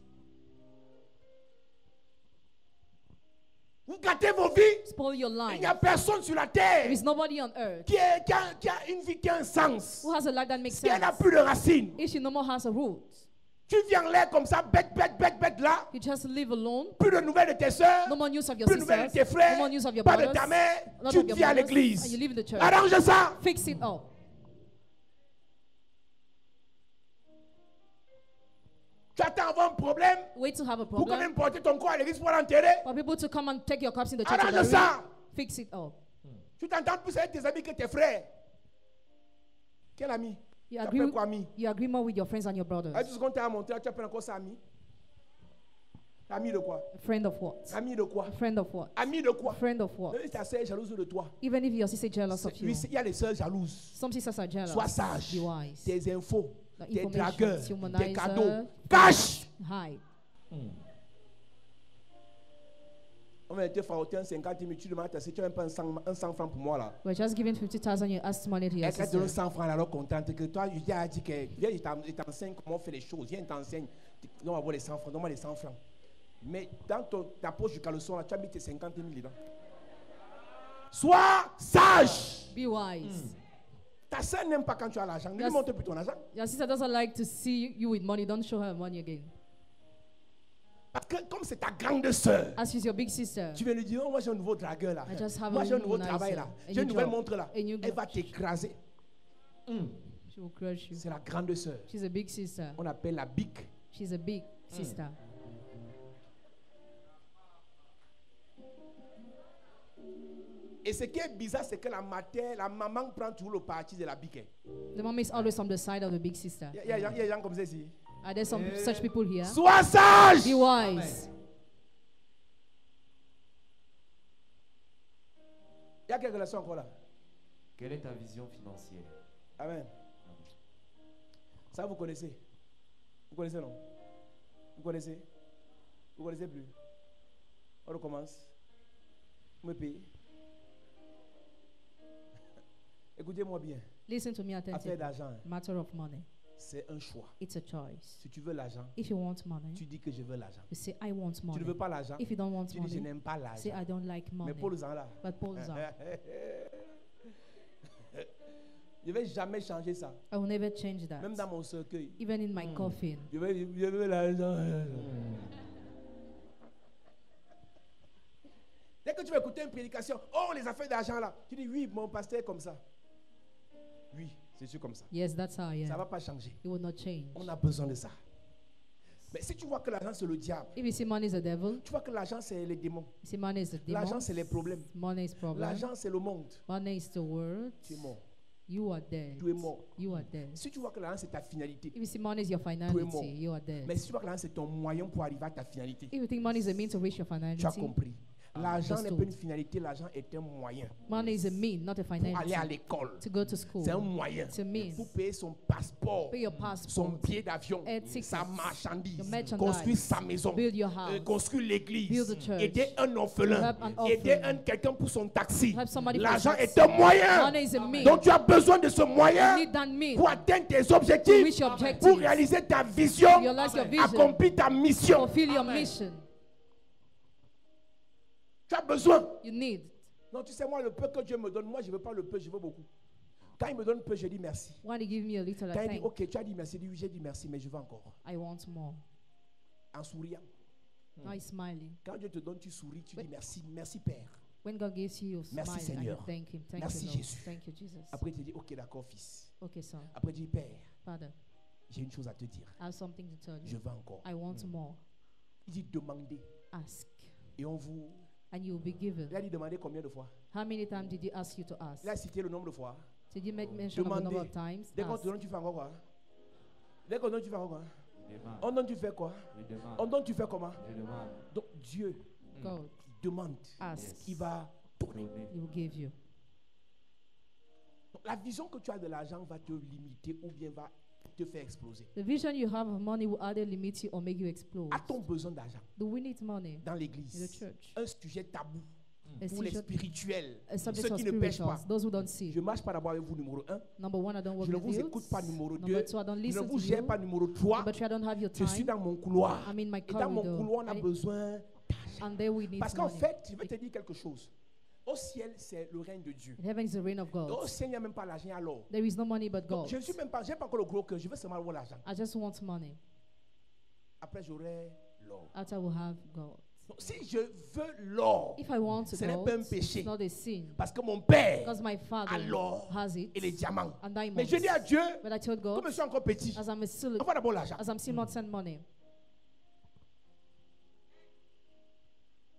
Vous gâtez vos vies. Spoil your Il life. n'y a personne sur la There terre is nobody on earth qui a une vie qui a un sens. who has a life that makes Si elle n'a sense. plus de racines, If she no more has a root, tu viens en l'air comme ça, bête là. you just live alone. Plus de nouvelles de tes soeurs, No more news of your plus de nouvelles de sisters. tes frères, No more news of your pas de brothers. ta mère. Not Tu of your viens à brothers, l'église. and you live in the church. Arrange ça. Fix it up. Tu attends avoir un problème Wait to have a pour quand problem même porter ton corps à l'église pour l'enterrer. for people to come and take your cups in the church. Arrange to bury. ça. Fix it up. Tu t'entends plus avec tes amis que tes frères. Quel ami? You Tu agree, appelles quoi ami? you agree more with your friends and your brothers. À 10 secondes, tu as monté, tu appelles encore ça ami? Ami de quoi? A friend of what? Ami de quoi? A friend of what? Ami de quoi? A friend of what? Même si ta sœur est jalouse de toi. Even if your sister is jealous of you. Lui, il y a des sœurs jalouses. Some sisters are jealous. Sois sage. Be wise. Tes infos, The tes information, dragueurs, tes humanizer, cadeaux. Cache! Hide. On va te faire 50 000, tu demandes si tu as même pas un 100 francs pour moi là. We're just giving 50,000. You ask money to your Elle te donne sister. 100 francs, elle est alors contente que toi, je dis à dit que viens, je t'enseigne comment on fait les choses. Viens, je t'enseigne. On va avoir les 100 francs, donne-moi les 100 francs. Mais dans ta poche du caleçon, là, tu as mis tes 50 000 dedans. Sois sage. Be wise. Ta soeur n'aime pas quand tu as l'argent. Ne lui Yes. montre plus ton argent. Your sister doesn't like to see you with money. Don't show her money again. Parce que comme c'est ta grande soeur, As she's your big sister, tu viens lui dire, oh, moi j'ai un nouveau dragueur là. I just have Moi a j'ai un nouveau womanizer, travail là. a J'ai une new nouvelle job, montre là. a new Elle va t'écraser. she will crush you. C'est la grande soeur. She's a big sister. On appelle la big. She's a big sister. Et ce qui est bizarre, c'est que la maman prend toujours le parti de la biquet. The mom is always on the side of the big sister. Il y a des gens comme ça ici. Are there some such people here? Sois sage! Be wise. Il y a quelques leçons encore là. Quelle est ta vision financière? Amen. Ça, vous connaissez? Vous connaissez, non? Vous connaissez? Vous connaissez plus? On recommence. Vous me payez? Écoutez-moi bien. Listen to me Affaire attentively. d'argent, Matter of money. c'est un choix. It's a choice. Si tu veux l'argent, If you want money, tu dis que je veux l'argent. you say, I want Tu money. ne veux pas l'argent, If you don't want tu dis je money, n'aime pas say, l'argent. I don't like money. Mais Paul Zan là, But Paul's are. je ne vais jamais changer ça. I will never change that. Même dans mon cercueil. Even in my coffin. Je veux l'argent. Dès que tu vas écouter une prédication, oh les affaires d'argent là, tu dis oui, mon pasteur est comme ça. Oui, c'est sûr comme ça. Yes, that's how I Ça ne am. va pas changer. It will not change. On a besoin de ça. Mais si tu vois que l'argent c'est le diable, If you see money is the devil, tu vois que l'argent c'est les démons, you see money is the l'argent demon. c'est les problèmes, Money is problem. l'argent c'est le monde, Money is the world. tu es mort. You are dead. Tu es mort. You are dead. Si tu vois que l'argent c'est ta finalité, If you see money is your mort. finality, you are dead. mais si tu vois que l'argent c'est ton moyen pour arriver à ta finalité, If you think money is a means to reach your tu as finality, compris. L'argent n'est Understood. pas une finalité, l'argent est un moyen money is a mean, not a pour aller à finality. l'école. To go to school. C'est un moyen It's a means. pour payer son passeport, Pay your son passport. billet d'avion, Air tickets, sa marchandise, your merchandise, construire sa maison, Build your house. construire l'église, Build the church. aider un orphelin, Help an aider orphan. quelqu'un pour son taxi. Help somebody for L'argent taxi. est un moyen. Money is a mean. Donc tu as besoin de ce moyen You need that mean pour atteindre tes to objectifs, reach your pour objectives. réaliser ta vision, Realize your vision. accomplir ta mission. Fulfill your mission. Tu as besoin. You need. Non, tu sais, moi, le peu que Dieu me donne, moi, je ne veux pas le peu, je veux beaucoup. Quand il me donne peu, je dis merci. When you give me a little, Quand I il dit, thank. ok, tu as dit merci, il dit, oui, j'ai dit merci, mais je veux encore. I want more. En souriant. Now he's smiling. Quand Dieu te donne, tu souris, tu dis merci, merci Père. When God gives you, you Merci, smile and you Seigneur. thank Him. Thank Merci, you, Lord. Jésus. Thank you, Jesus. Après, tu dis, ok, d'accord, fils. Okay, son. Après, tu dis, Père, Father, j'ai une chose à te dire. I have something to tell Je you. veux encore. I want more. Il dit, demandez. Ask, Et on vous. and you will be given. Il a dit, demandez combien de fois? How many times did He ask you to ask? Il a cité le nombre de fois. Did you make mention of the number of Demandez. times? Dès qu'on Ask. te donne, tu fais encore quoi? Dès qu'on donne, tu fais encore quoi? Demande. On donne, tu fais quoi? Je demande. On donne, tu fais comment? Je demande. Donc, Dieu God, demande. ask. Il va donner. Donner. He will give you. Donc, la vision que tu as de l'argent va te limiter ou bien va te faire exploser. The vision you have of money will either limit you or make you explode. A-t-on besoin d'argent Do we need money dans in the l'église? church? Un sujet tabou A pour les subject- spirituels, a subject ceux of qui ne pêchent spirituals, pas. those who don't see. Je ne marche pas d'abord avec vous, numéro 1. Number one, I don't work Je ne with vous you. écoute pas, numéro 2. Number two, I don't Je ne listen vous to gère you. pas, numéro 3. Number three, I don't have your Je suis time. dans mon couloir. I'm in my Et dans mon corridor. couloir, on a And- besoin d'argent. And there we need Parce qu'en money. fait, je vais te dire quelque chose. Au ciel, c'est le règne de Dieu. Heaven is the reign of Et au God. ciel, il n'y a même pas l'argent alors. There is no money but Donc, God. je ne suis même pas, j'ai pas encore le gros cœur. Je veux seulement avoir l'argent. I just want money. Après, j'aurai l'or. After I will have God. Donc, si je veux l'or, If I want ce n'est God, pas un péché. it's not a sin. Parce que mon père Because my a Father l'or has it. et les diamants. And Mais diamonds. je dis à Dieu, But I told comme God, je suis encore petit, as I'm still, envoie d'abord l'argent. as I'm still not sent money.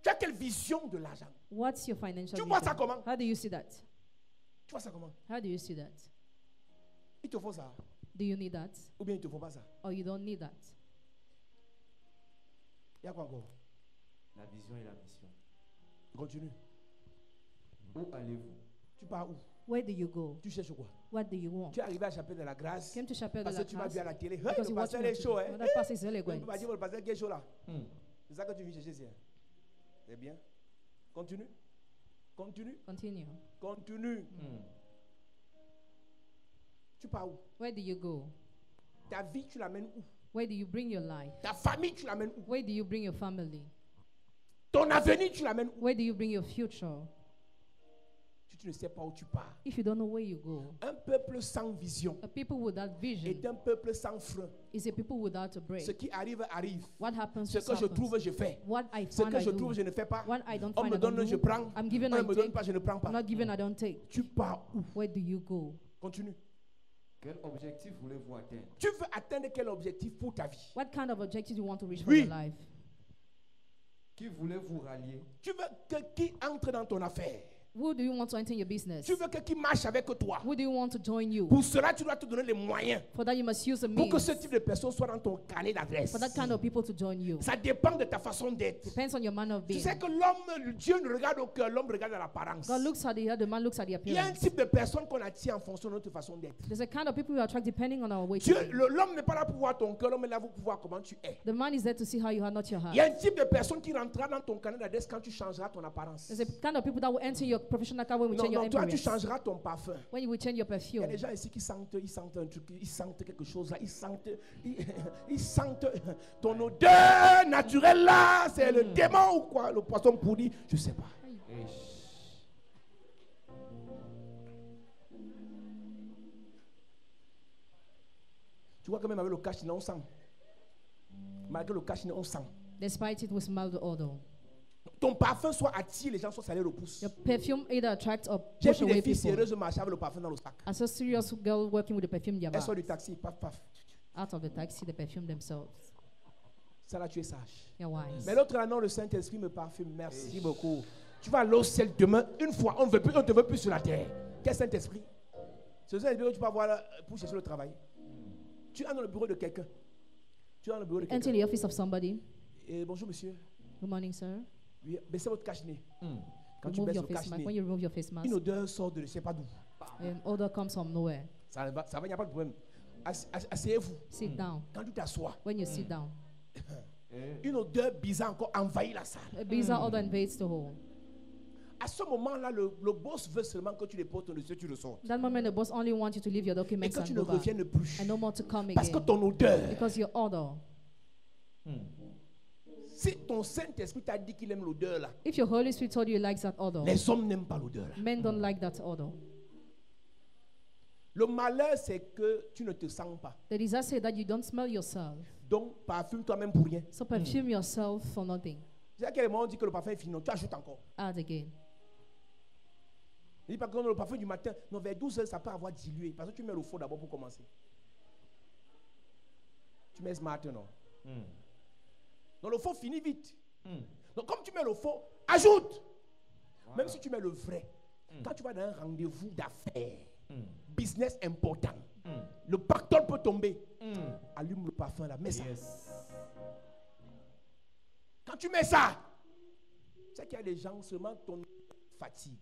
Tu as quelle vision de l'argent? What's your financial Tu vois ça vision? comment? How do you see that? Tu vois ça comment? How do you see that? Il te faut ça. Do you need that? Ou bien il te faut pas ça. Or you don't need that? Il y a quoi encore? La vision et la mission. Continue. Où allez-vous? Tu pars où? Where do you go? Tu cherches quoi? What do you want? Tu es arrivé à Chapelle de la Grâce Came to Chapelle de parce la que tu m'as Grâce vu à la télé. Hey, because le you watched pasteur me est chaud, hein? on that pastor is really Tu great. peux pas dire le pasteur qui est chaud là. Hmm. C'est ça que tu viens chercher ici. Hein? C'est bien. Continue. Continue. Continue. Continue. Hmm. Tu pars où? Where do you go? Ta vie, tu l'amènes où? Where do you bring your life? Ta famille, tu l'amènes où? Where do you bring your family? Ton avenir, tu l'amènes où? Where do you bring your future? Si tu ne sais pas où tu pars. If you don't know where you go, Un peuple sans vision a people without vision est un peuple sans frein. is a people without a break. Ce qui arrive, arrive. What happens Ce just que je happens. trouve, je fais. What I Ce find que I je do. trouve, je ne fais pas. What I don't On find me I don't donne, je do. prends. I'm given, On I ne me donne take. pas, je ne prends pas. I'm not given, I don't take. Tu pars où? Where do you go? Continue. Quel objectif voulez-vous atteindre? Tu veux atteindre quel objectif pour ta vie? What kind of objective do you want to reach for Oui. your life? Qui voulez-vous rallier? Tu veux que qui entre dans ton affaire? Who do you want to enter your business? Tu veux qu'il marche avec toi. Who do you want to join you? Pour cela, tu dois te donner les moyens For that, you must use the pour que means ce type de personne soit dans ton carnet d'adresse. for that kind of people to join you. Ça dépend de ta façon d'être. Depends on your manner of Tu being. sais que l'homme, Dieu ne regarde au cœur, l'homme regarde à l'apparence. God looks at the head, the man looks at the Il y a un appearance. type de personne qu'on attire en fonction de notre façon d'être. There's a kind of people we attract depending on our way. L'homme n'est pas là pour voir ton cœur, l'homme est là pour voir comment tu es. The man is there to see how you are, not your Il y a heart. un type de personne qui rentrera dans ton carnet d'adresse quand tu changeras ton apparence. There's a kind of people that will enter your professional car when we Non, change your non, toi tu appearance. changeras ton parfum. When you will change your Il y a perfume. des gens ici qui sentent un truc, ils sentent quelque chose là, ils sentent ton odeur naturelle là, c'est le démon ou quoi, le poisson pourri, je sais pas. Tu vois quand même avec le cache-nez, on sent. Malgré le cache-nez, on sent. Despite it was mild odor. Ton parfum soit attire les gens, soit ça les repousse. Your perfume either attracts or J'ai push vu away des filles people. sérieuses marcher avec le parfum dans le sac. I saw a serious girl working with the perfume in their Elles sortent bag. du taxi, paf, paf. Out of the taxi, they perfume themselves. Ça là, tu es sage. You're wise. Mais l'autre là, non, le Saint-Esprit me parfume. Merci beaucoup. Tu vas aller au ciel demain, une fois. On ne te veut plus sur la terre. Quel Saint-Esprit? C'est le Saint-Esprit que tu vas voir là, pour chercher le travail. Tu es dans le bureau de quelqu'un. Tu es dans le bureau de Enter quelqu'un. the office of somebody. Et bonjour monsieur. Good morning, sir. Oui, baissez votre cache-nez. Quand tu Remove baisses your le face mask. When cache-nez, you remove your face mask, une odeur sort de je ne sais pas d'où. odor comes from nowhere. Ça va, il n'y a pas de problème. Asseyez-vous. Sit down. Quand tu t'assois, When you sit down, une odeur bizarre encore envahit la salle. a bizarre odor invades the hall. À ce moment-là, le boss veut seulement que tu déposes ton dossier, tu le sors. That moment, the boss only wants you to leave your Et documents que tu and ne go back. reviennes plus. And no more to come Parce que again. ton odeur, Because your odor. si ton Saint-Esprit t'a dit qu'il aime l'odeur là, If your Holy Spirit told you he likes that odor, les hommes n'aiment pas l'odeur là. men don't like that odor. Le malheur, c'est que tu ne te sens pas. The disaster is that you don't smell yourself. Donc, parfume toi-même pour rien. So perfume yourself for nothing. C'est à quel moment on dit que le parfum est fini, non, tu ajoutes encore. Add again. Il dit par contre, le parfum du matin, non, vers 12 heures, ça peut avoir dilué. Parce que tu mets le faux d'abord pour commencer. Tu mets ce matin, non? Donc, le faux finit vite. Donc, comme tu mets le faux, ajoute. Même si tu mets le vrai. Quand tu vas dans un rendez-vous d'affaires, business important, le pactole peut tomber. Allume le parfum là, mets ça. Quand tu mets ça, c'est qu'il y a des gens, seulement ton fatigue.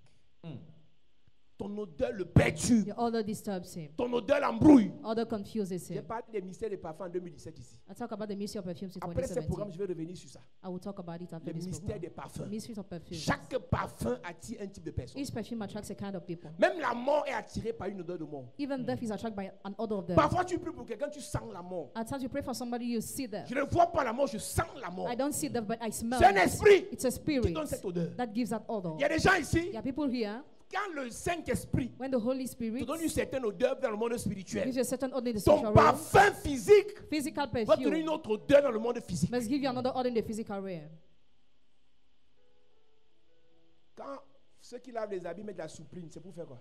Ton odeur le perturbe. Your odor disturbs him. Ton odeur l'embrouille. Odor confuses J'ai him. parlé des mystères des parfums en 2017 ici. I talk about the mystery of perfumes in Après ce programme, 2017. je vais revenir sur ça. I will talk about it after Le this mystère program. des parfums. Mysteries of perfume. Chaque parfum attire un type de personne. Each perfume attracts a kind of people. Même la mort est attirée par une odeur de mort. Even death is attracted by an odor of death. Parfois, tu pries pour quelqu'un, tu sens la mort. At times you pray for somebody, you see death. Je ne vois pas la mort, je sens la mort. I don't see death, but I smell C'est un it. esprit It's a qui spirit donne cette odeur. that gives that odor. Il y a des gens ici, There are people here, quand le Saint-Esprit when the Holy te Spirit donne une certaine odeur dans le monde spirituel, gives you a certain odor in the ton spiritual realm, parfum physique physical va te donner perfume une autre odeur dans le monde physique. must give you another odor in the physical realm. Quand ceux qui lavent les habits mettent de la soupline, c'est pour faire quoi?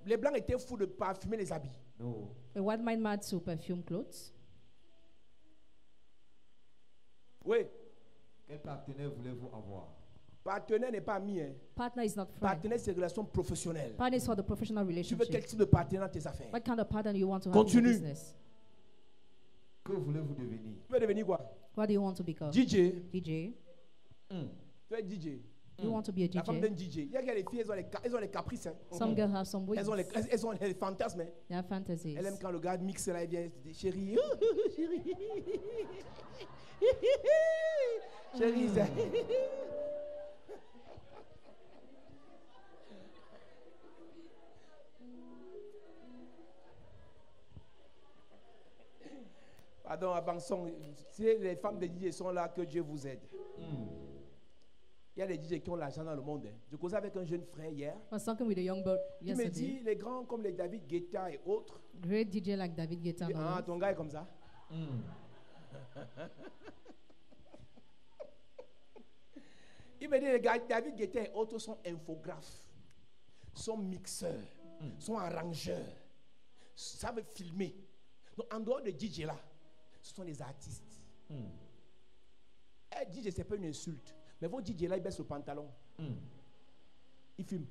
Les blancs étaient fous de parfumer les habits. No. A white man mad to perfume clothes. Oui, Quel partenaire voulez-vous avoir? partenaire n'est pas ami. Hein. Partner is not friend. Partenaire, c'est relation professionnelle. Partner is for the professional Tu veux quel relationship. type de partenaire dans tes affaires? What kind of partner you want to have Continue. in your business? Que voulez-vous devenir? Tu veux devenir quoi? What do you want to become? DJ. DJ? Tu veux être DJ. You want to be a La femme d'un DJ? DJ. Il y a les filles, elles ont les caprices. Hein. Some girls have some Elles ont ways. elles ont les fantasmes. Hein. They have fantasies. Elle aime quand le gars mixe là, elle vient, elle dit, chérie. Chérie. Chérie, ça. Pardon, avançons. Si les femmes de DJ sont là, que Dieu vous aide. Il y a des DJ qui ont l'argent dans le monde. Hein. Je causais avec un jeune frère hier. I was talking with a young bird Il me dit, yesterday. les grands comme les David Guetta et autres. Great DJ like David Guetta. and Ah, others. ton gars est comme ça. Il me dit, les gars, David Guetta et autres sont infographes, sont mixeurs, sont arrangeurs, savent filmer. Donc, en dehors de DJ là, ce sont des artistes. DJ, ce n'est pas une insulte. Mais vos DJ là, ils baissent le pantalon. Il fume.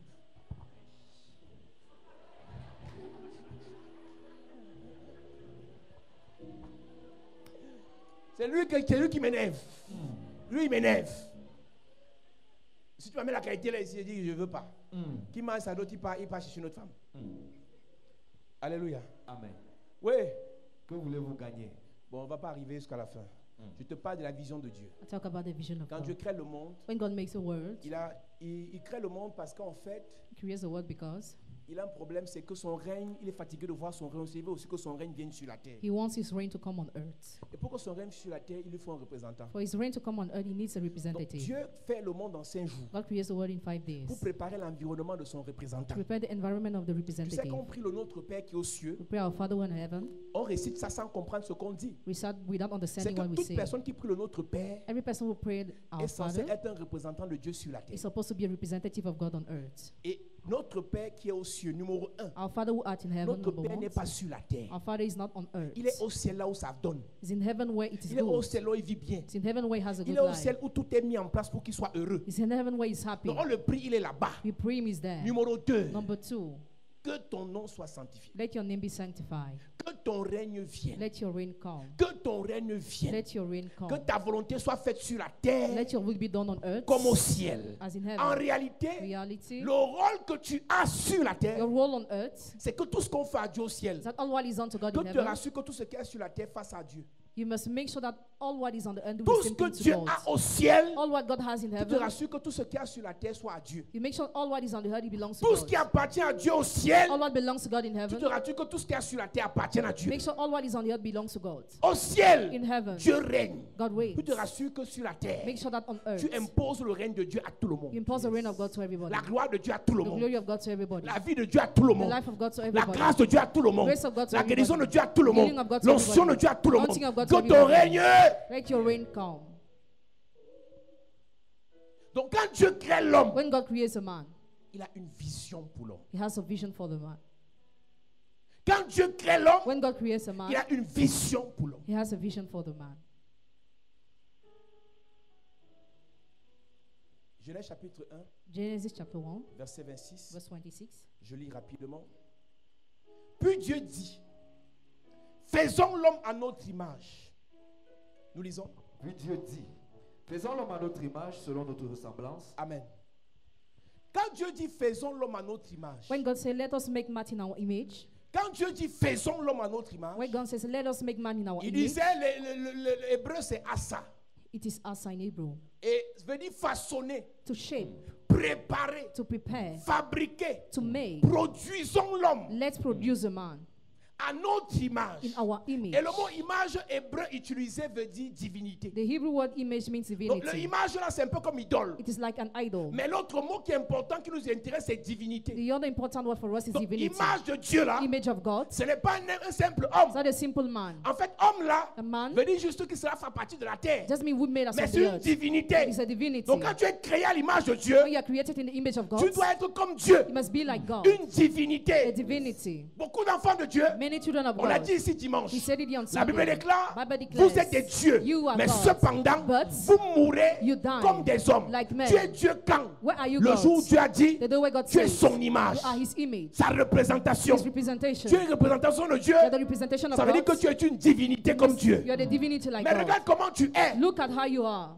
C'est lui qui m'énerve. Lui, il m'énerve. Si tu m'amènes la qualité là ici, il dit je ne veux pas. Qui mange ça d'autre, il part chercher une autre femme. Alléluia. Amen. Oui. Que voulez-vous gagner? Bon, on ne va pas arriver jusqu'à la fin. Je te parle de la vision de Dieu. I talk about the vision of Quand God. Dieu crée le monde, When God makes a world, il crée le monde parce qu'en fait, He creates the world because il a un problème, c'est que son règne, il est fatigué de voir son règne. Il veut aussi que son règne vienne sur la terre. He wants His reign to come on earth. Et pour que son règne sur la terre, il lui faut un représentant. For His reign to come on earth, He needs a Donc representative. Dieu fait le monde en 5 jours God creates the world in 5 days. pour préparer l'environnement de son représentant. To prepare the environment of the Tu sais representative. qu'on prie le Notre Père qui est aux cieux, We pray our Father who art in heaven. on récite ça sans comprendre ce qu'on dit. We start without C'est understanding que what we toute say. personne qui prie le Notre Père Every person who prayed est our censé Father être un représentant de Dieu sur la terre. is supposed to be a representative of God on earth. Et notre Père qui est aux cieux, numéro 1, Our Father who art in heaven, notre number Père one. n'est pas sur la terre. Our Father is not on earth. Il est au ciel là où ça donne. He's in heaven where it is Il est au good. ciel là où il vit bien. It's in heaven where he has a Il good est au life. ciel où tout est mis en place pour qu'il soit heureux. It's in heaven where he's happy. Donc on le prie, il est là-bas. We pray him is there. Numéro 2, Number 2, que ton nom soit sanctifié. let your name be sanctified. Que ton règne vienne. Let your reign come. Que ton règne vienne. Let your reign Que come. ta volonté soit faite sur la terre Let your will be done on earth comme au ciel. as in En heaven. réalité, Reality, le rôle que tu as sur la terre, your role on earth c'est que tout ce qu'on fait à Dieu au ciel, is that all what is done to God que in tu heaven, rassures que tout ce qui est sur la terre face à Dieu. you must make sure that all what is on the earth do Tout the ce same que thing to Dieu God. a au ciel, All what God has in tu te heaven, rassures que tout ce qui est sur la terre soit à Dieu. you make sure all what is on the earth it belongs to Tout ce qui God. appartient à Dieu au ciel, All what belongs to God in tu heaven, te rassures que tout ce qui est sur la terre appartient à Dieu. make sure all what is on the earth belongs to God. Au ciel, In heaven, Dieu règne. God Tu te reigns. rassures que sur la terre, Make sure that on earth, tu imposes le règne de Dieu à tout le you monde. impose the reign of God to everybody. La gloire de Dieu à tout le The monde. glory of God to everybody. La vie de Dieu à tout le The monde. life of God to La everybody. grâce de Dieu à tout le monde. Grace of God to La guérison de everybody. Dieu à tout le monde. Healing of God to L'onction de everybody. Dieu à tout le monde. Anointing of God to Que ton everybody. règne. Let your reign come. Donc quand Dieu crée l'homme, When God creates a man, il a une vision pour l'homme. He has a vision for the man. Quand Dieu crée l'homme, When God creates a man, il a une vision pour l'homme. He has a vision for the man. Genèse chapitre 1, Genesis chapter 1, verset 26. verse 26. Je lis rapidement. Puis Dieu dit, faisons l'homme à notre image. Nous lisons. Puis Dieu dit, faisons l'homme à notre image, selon notre ressemblance. Amen. Quand Dieu dit faisons l'homme à notre image, When God says, let us make man in our image, quand Dieu dit faisons l'homme à notre image, when God says, let us make man in our il image, disait, l'hébreu c'est asa. it is asa in Hebrew. Et ça veut dire façonner, To shape, préparer, to prepare, fabriquer. to make. Produisons l'homme Let's produce a man à notre image. in our image. Et le mot image hébreu utilisé veut dire divinité. The Hebrew word image means Donc divinity. l'image là c'est un peu comme idole. It is like an idol. Mais l'autre mot qui est important qui nous intéresse c'est divinité. The other important word for us is Donc divinity. image de Dieu là, Image of God. ce n'est pas un simple It's homme. not a simple man. En fait, homme là A man veut dire juste qu'il sera fait partie de la terre. just means we made us Mais of the c'est une earth. divinité. It's a divinity. Donc quand tu es créé à l'image de Dieu, When you are created in the image of God, tu dois être comme Dieu. you must be like God. Une A divinité. divinity. Beaucoup d'enfants de Dieu, Many children of on l'a God. dit ici dimanche. He said it on La Bible Sunday. déclare, Bible declares, vous êtes des dieux, you are mais God, cependant, but vous mourrez you die comme des hommes. like men. Tu es Dieu quand? Where are you, Le God? jour où Dieu a dit, The day where God tu es says, son image, you are His image, sa représentation. His representation. Tu es une représentation de Dieu. You are the representation of Ça veut dire God. que tu es une divinité comme Dieu. You are the divinity like Mais God. regarde comment tu es. Look at how you are.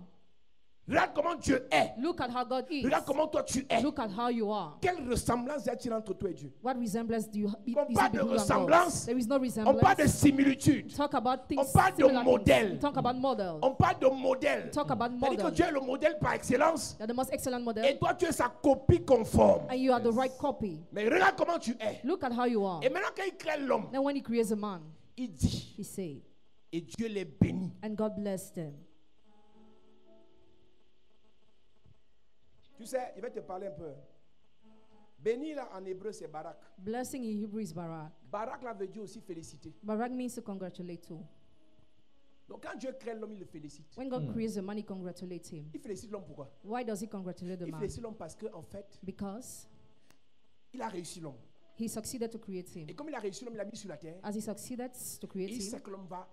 Regarde comment Dieu est. Look at how God is. Regarde comment toi tu es. Look at how you are. Quelle ressemblance y a-t-il entre toi et Dieu? What resemblance do you On is parle it de between you and ressemblance. God? There is no On resemblance. parle de similitude. Talk about things. On parle de similar things. modèle. We talk about model. On parle de modèle. Talk about C'est-à-dire que model. Dieu est le modèle par excellence. You're the most excellent model, Et toi, tu es sa copie conforme. and you are the right copy. Mais regarde comment tu es. Look at how you are. Et maintenant, quand il crée l'homme, Then when He creates a man, il dit, He said, et Dieu les bénit. and God blessed them. Tu sais, je vais te parler un peu. Béni là en hébreu, c'est barak. Blessing in Hebrew is barak. Barak là veut dire aussi féliciter. Barak means to congratulate too. Donc quand Dieu crée l'homme, il le félicite. When God creates a man, He congratulates him. Il félicite l'homme pourquoi? Why does He congratulate the Il man? félicite l'homme parce qu'en fait, Because il a réussi l'homme. He succeeded to create him. Et comme il a réussi l'homme, il l'a mis sur la terre. As He succeeded to create Il sait him, que l'homme va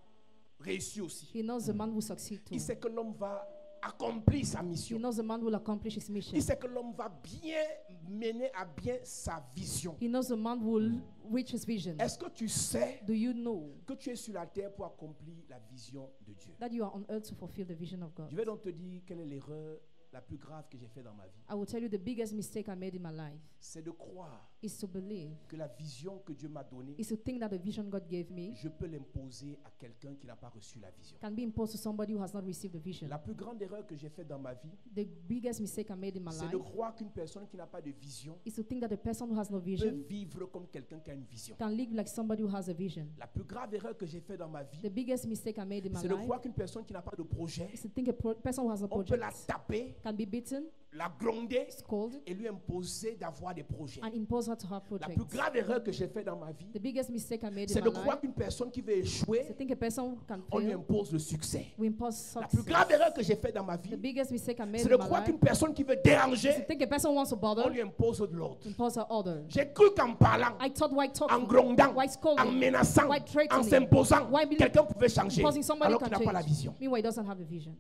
réussir aussi. He knows the man will succeed too. Il sait que l'homme va accomplir sa He mission. knows the man will accomplish his mission. Il sait que l'homme va bien mener à bien sa vision. He knows the man will reach his vision. Est-ce que tu sais Do you know que tu es sur la terre pour accomplir la vision de Dieu? that you are on earth to fulfill the vision of God? Je vais donc te dire quelle est l'erreur la plus grave que j'ai faite dans ma vie. I will tell you the biggest mistake I made in my life C'est de croire is to believe, que la vision que Dieu m'a donnée, is to think that the vision God gave me je peux l'imposer à quelqu'un qui n'a pas reçu la vision. can be imposed to somebody who has not received the vision. La plus grande erreur que j'ai faite dans ma vie, The biggest mistake I made in my c'est life de croire qu'une personne qui n'a pas de vision is to think that the person who has no peut vision vivre comme quelqu'un qui a une vision. can live like somebody who has a vision. La plus grave erreur que j'ai faite dans ma vie, The biggest mistake I made in my c'est de life croire qu'une personne qui n'a pas de projet, is to think a person who has a on peut la project taper, can be beaten, la gronder scolded, et lui imposer d'avoir des projets. and impose her to have La plus projects. grave erreur que j'ai faite dans ma vie, The biggest mistake I made c'est in de my croire life qu'une personne qui veut is to échouer, think a person who can on lui fail, impose le succès. we impose La plus grave success. erreur que j'ai faite dans ma The vie, biggest mistake I made c'est in de my croire life qu'une personne qui veut is to déranger, think a person who wants to on bother, lui impose de l'ordre. impose her order. J'ai cru qu'en parlant, I thought while en talking, grondant, while en scolding, menaçant, while en threatening, s'imposant, while quelqu'un pouvait changer imposing somebody alors can qu'il n'a pas la change. vision. Meanwhile, he doesn't have a vision.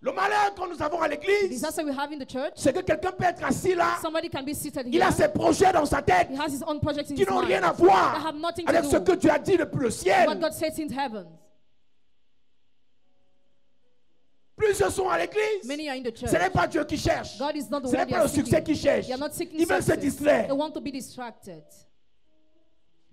Le malheur que nous avons à The l'église, disaster we have in the church, c'est que quelqu'un peut être assis là, somebody can be seated il a here, ses projets dans sa tête he has his own projects in qui his n'ont mind rien à that voir have nothing avec to ce do que tu as dit depuis le what ciel. God says in heaven. Plusieurs sont à l'église. Many are in the church. Ce n'est pas Dieu qui cherche. God is not the Ce n'est one they pas are le succès seeking. qui cherche. They are not seeking Ils veulent se success. distraire. They want to be distracted.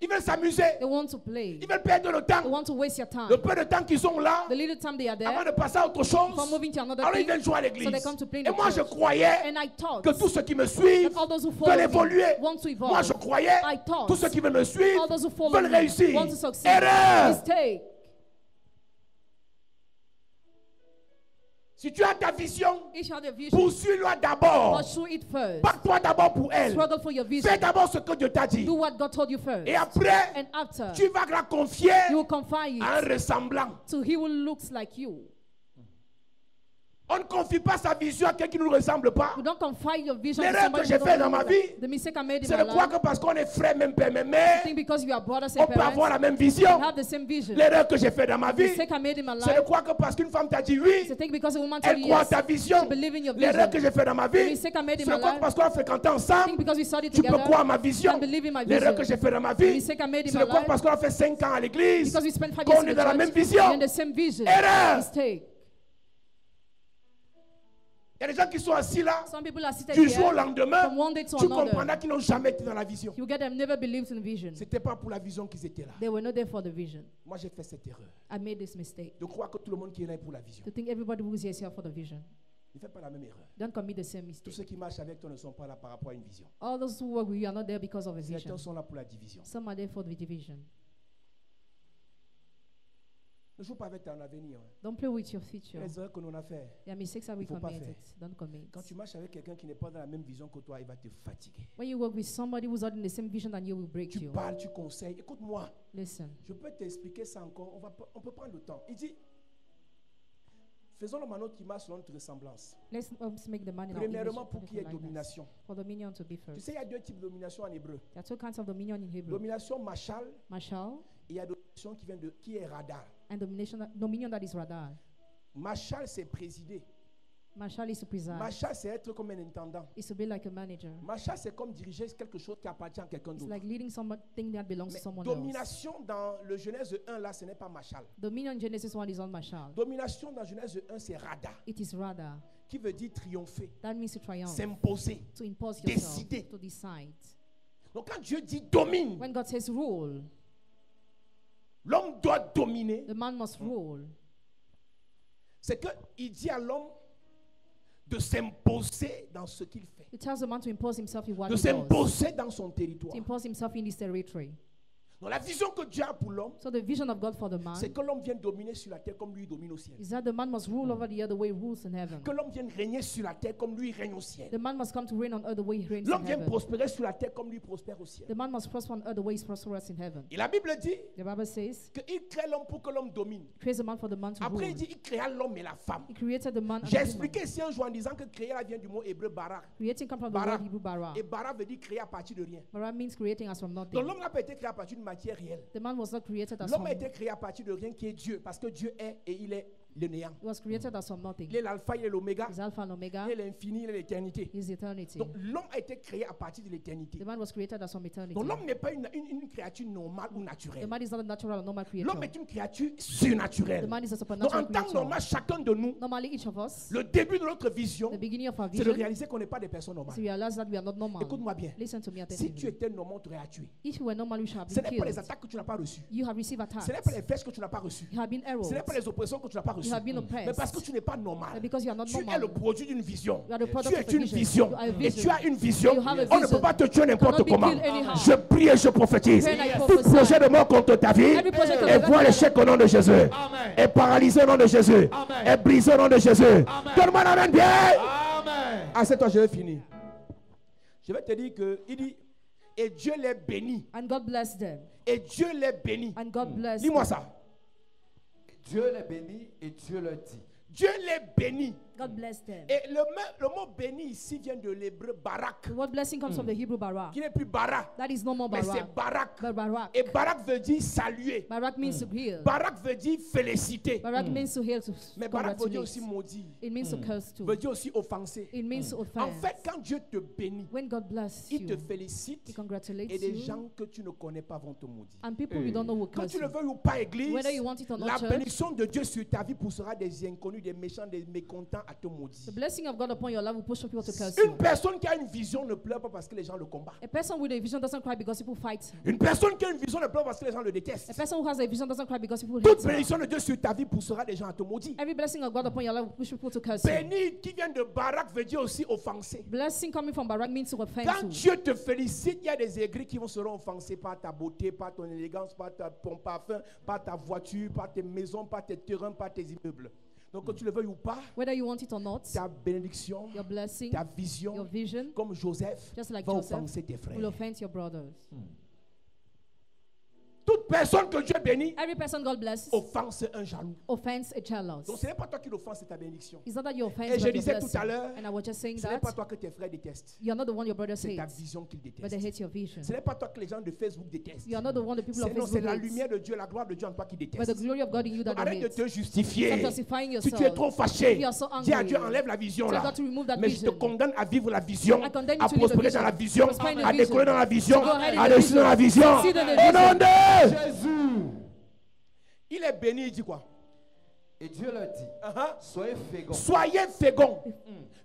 Ils veulent s'amuser. They want to play. Ils veulent perdre le They temps. want to waste your time. Le peu de temps qu'ils ont là, The little time they are avant there, de passer à autre chose, before moving to another alors ils thing, viennent jouer à so l'église. they come to play in Et the moi je church. croyais And I thought que tous ceux qui me suivent that all those who veulent follow me évoluer. want to evolve. Moi je croyais I thought tous ceux qui veulent me suivre all those who follow veulent me réussir. want to succeed. Erreur! Mistake. Si tu as ta vision, Each have a vision. poursuis-la d'abord. Pursue it first. Bats-toi d'abord pour elle. Struggle for your vision. Fais d'abord ce que Dieu t'a dit. Do what God told you first. Et après, And after, tu vas la confier you will confide à un it ressemblant. to he who looks like you. On ne confie pas sa vision à quelqu'un qui ne nous ressemble pas. You don't confide your vision to L'erreur somebody que j'ai who faite don't dans ma look like- vie, The mistake I made in C'est my de croire life. que parce qu'on est frère, même père, même I mère, think because you are brothers on and peut avoir la parents, même you vision. have the same vision. L'erreur que j'ai faite dans ma The vie, mistake I made in my c'est de life croire que parce qu'une femme t'a dit is oui, to think because a woman told elle you croit en yes, ta vision. to believe in your L'erreur que vision. j'ai faite dans ma The vie, mistake I made c'est in de my croire que life, parce qu'on a fréquenté I ensemble, think because we studied tu peux together, croire en ma you vision. can believe in my L'erreur que vision. j'ai faite dans ma The vie, mistake I made in c'est my de croire life, parce qu'on a fait 5 ans à l'église, because we spent 5 years qu'on in est the dans la même church, vision. we're in the same vision. Erreur. Mistake. Il y a des gens qui sont assis là, Some people are seated du jour au here, lendemain, from one day to tu another. comprendras qu'ils n'ont jamais été dans la vision. You get them never believed in vision. Ce n'était pas pour la vision qu'ils étaient là. They were not there for the vision. Moi, j'ai fait cette erreur I made this mistake. de croire que tout le monde qui est là est pour la vision. To think everybody who is here for the vision. Ne fais pas la même erreur. Don't commit the same Tous mistake. ceux qui marchent avec toi ne sont pas là par rapport à une vision. All those who work with you are not there because of a vision. Certains sont là pour la division. Some are there for the division. Ne joue pas avec ton avenir. Don't play with your future. Les erreurs que l'on a fait. There are mistakes that we Il faut pas committed. faire. Don't commit. Quand tu marches avec quelqu'un qui n'est pas dans la même vision que toi, il va te fatiguer. When you work with somebody who's not in the same vision than you, will break Tu you. parles, tu conseilles. Écoute-moi, Listen. je peux t'expliquer ça encore. On peut prendre le temps. Il dit, faisons-le maintenant qui marche selon notre ressemblance. Let's make the man in our Premièrement, image, pour qu'il y ait likeness. domination. For dominion to be Tu first. sais, il y a deux types de domination en hébreu. There are two kinds of dominion in Hebrew. Domination machal Marshal et il y a domination qui est radar. and dominion that is radar. Machal, c'est présider. Marshal is to preside. Machal, c'est être comme un intendant. Is to be like a manager. Machal, c'est comme diriger quelque chose qui appartient à quelqu'un It's d'autre. like leading something that belongs to Mais someone else. domination dans le Genèse 1, là, ce n'est pas machal. Dominion in Genesis 1 is on Marshal. Domination dans Genèse 1, c'est radar, It is radar. qui veut dire triompher, That means to triumph. s'imposer. To impose Décider. yourself. To decide. Donc quand Dieu dit domine, When God says rule, l'homme doit dominer. the man must rule. C'est qu'il dit à l'homme de s'imposer dans ce qu'il fait, It tells the man to impose himself in what de he does. s'imposer dans son territoire. To impose himself in his territory. Donc la vision que Dieu a pour l'homme, So the vision of God for the man c'est que l'homme vienne dominer sur la terre comme lui domine au ciel. is that the man must rule over the other way he rules in heaven. Que l'homme vienne régner sur la terre comme lui règne au ciel. The man must come to reign on earth the way he reigns L'homme in vient heaven. prospérer sur la terre comme lui prospère au ciel. The man must prosper on earth the way he prospers in heaven. Et la Bible dit The Bible says, qu'il crée l'homme pour que l'homme domine. he creates a man for the man to Après, il rule. dit il créa l'homme et la femme. He created the man and J'ai the woman. expliqué ici un jour en disant que créer là vient du mot hébreu bara. Creating comes from the Bara. word Hebrew bara. Et bara veut dire créer à partir de rien. Bara means creating as from Donc nothing. l'homme n'a pas été créé à partir d'une matière réelle. The man was not created as L'homme from a été créé à partir de rien qui est Dieu. Parce que Dieu est et il est le néant. He was created as from nothing. Il est l'alpha, il est l'oméga, He's Alpha and Omega. il est l'infini, il est l'éternité. He's eternity. Donc l'homme a été créé à partir de l'éternité. The man was created as from eternity. Donc l'homme n'est pas une créature normale ou The naturelle. man is not a natural or normal creature. L'homme est une créature The surnaturelle. man is a Donc supernatural en temps creature. normal, chacun de nous, Normally, each of us, le début de notre vision, the beginning of our c'est de vision, réaliser qu'on n'est pas des personnes is to normales. realize that we are not normal. Écoute-moi bien. Listen to me Si attentively. tu étais normal, on t'aurait à tuer. If you were normal, you should have Ce been n'est pas les killed. attaques que tu n'as pas reçues. You have received attacks. Ce n'est pas les flèches que tu n'as pas reçues. You have been arrows. Ce n'est pas les oppressions que tu n'as pas reçues. You have been oppressed. Mais parce que tu n'es pas normal. But because you are not Tu es le normal. produit d'une vision. You are the Tu product es of a une vision. vision. You are a Et vision. tu as une vision. You have a On ne vision. peut pas te tuer n'importe Cannot be comment. killed anyhow. Je prie et je prophétise. Pray and I Tout prophesy. projet de mort contre ta vie Every project of est the voit devil. l'échec au nom de Jésus. Amen. Est paralysé au nom de Jésus. Amen. Est brisé au nom de Jésus. Amen. Donne-moi un amen bien. Amen. Assieds-toi, je vais finir. Je vais te dire que il dit et Dieu les bénit. And God bless them. Et Dieu les bénit. And God bless Dis-moi them. ça. Dieu les bénit et Dieu leur dit. Dieu les bénit. God bless them. Et le mot béni ici vient de l'hébreu barak. The word blessing comes from the Hebrew barak. Qui n'est plus bara. That is no more Mais c'est barak. barak. But barak. Et barak veut dire saluer. Barak means to heal. Barak veut dire féliciter. Barak means to heal, to Mais barak veut dire aussi congratulate. maudit. It means to curse too. Veut dire aussi offenser. It means to En offend. fait, quand Dieu te bénit, When God bless il te you, félicite He congratulates et des you. gens que tu ne connais pas vont te maudire. And people we don't know will Quand curse tu le you. veux ou pas, Église, Whether you want it or not, la church, bénédiction de Dieu sur ta vie poussera des inconnus, des méchants, des mécontents à te maudire. the blessing of God upon your life will push people to curse Une you. personne qui a une vision ne pleure pas parce que les gens le combattent. A person with a vision doesn't cry because people fight him. Une personne qui a une vision ne pleure pas parce que les gens le A détestent. person who has a vision doesn't cry because people hate Toute him. bénédiction de Dieu sur ta vie poussera des gens à te maudire. Every blessing of God upon your life will push people to curse you. Béni qui vient de Barak veut dire aussi offenser. Blessing coming from Barak means to offend Quand you. Dieu te félicite, il y a des aigris qui seront offensés par ta beauté, par ton élégance, par ton parfum, par ta voiture, par tes maisons, par tes terrains, par tes immeubles. Donc que tu le veuilles ou pas, Whether you want it or not, ta bénédiction, your blessing, ta vision, your vision, comme Joseph, just like va Joseph, offenser tes frères. will offend your brothers. Toute personne que Dieu bénit Every person God blesses offense un jaloux. offends a jealous. Donc ce n'est pas toi qui l'offense, c'est ta bénédiction. It's not that you offend, Et je but your disais tout blessing. à l'heure, And I was just saying Ce n'est that pas toi que tes frères détestent. you're not the one your brother C'est ta hates, vision qu'ils but they détestent. hate your vision. Ce n'est pas toi que les gens de Facebook détestent. You are not the one the people of C'est non, c'est Facebook la hate, lumière de Dieu, la gloire de Dieu en toi qui but the déteste. glory of God in you that Donc, arrête they de hate. te justifier. Stop justifying Si tu es yourself. trop fâché, If you are so dis à angry, Dieu, enlève la vision tell là. God to remove that Mais je te vision. condamne à vivre la vision, I condemn you à to live the prospérer dans la vision, prosper in the à vision, décoller dans la vision, to go ahead in à the réussir dans la vision. succeed in the Au nom vision. de Jésus. Il est béni, il dit quoi? Et Dieu leur dit, Uh-huh. soyez féconds. Soyez féconds.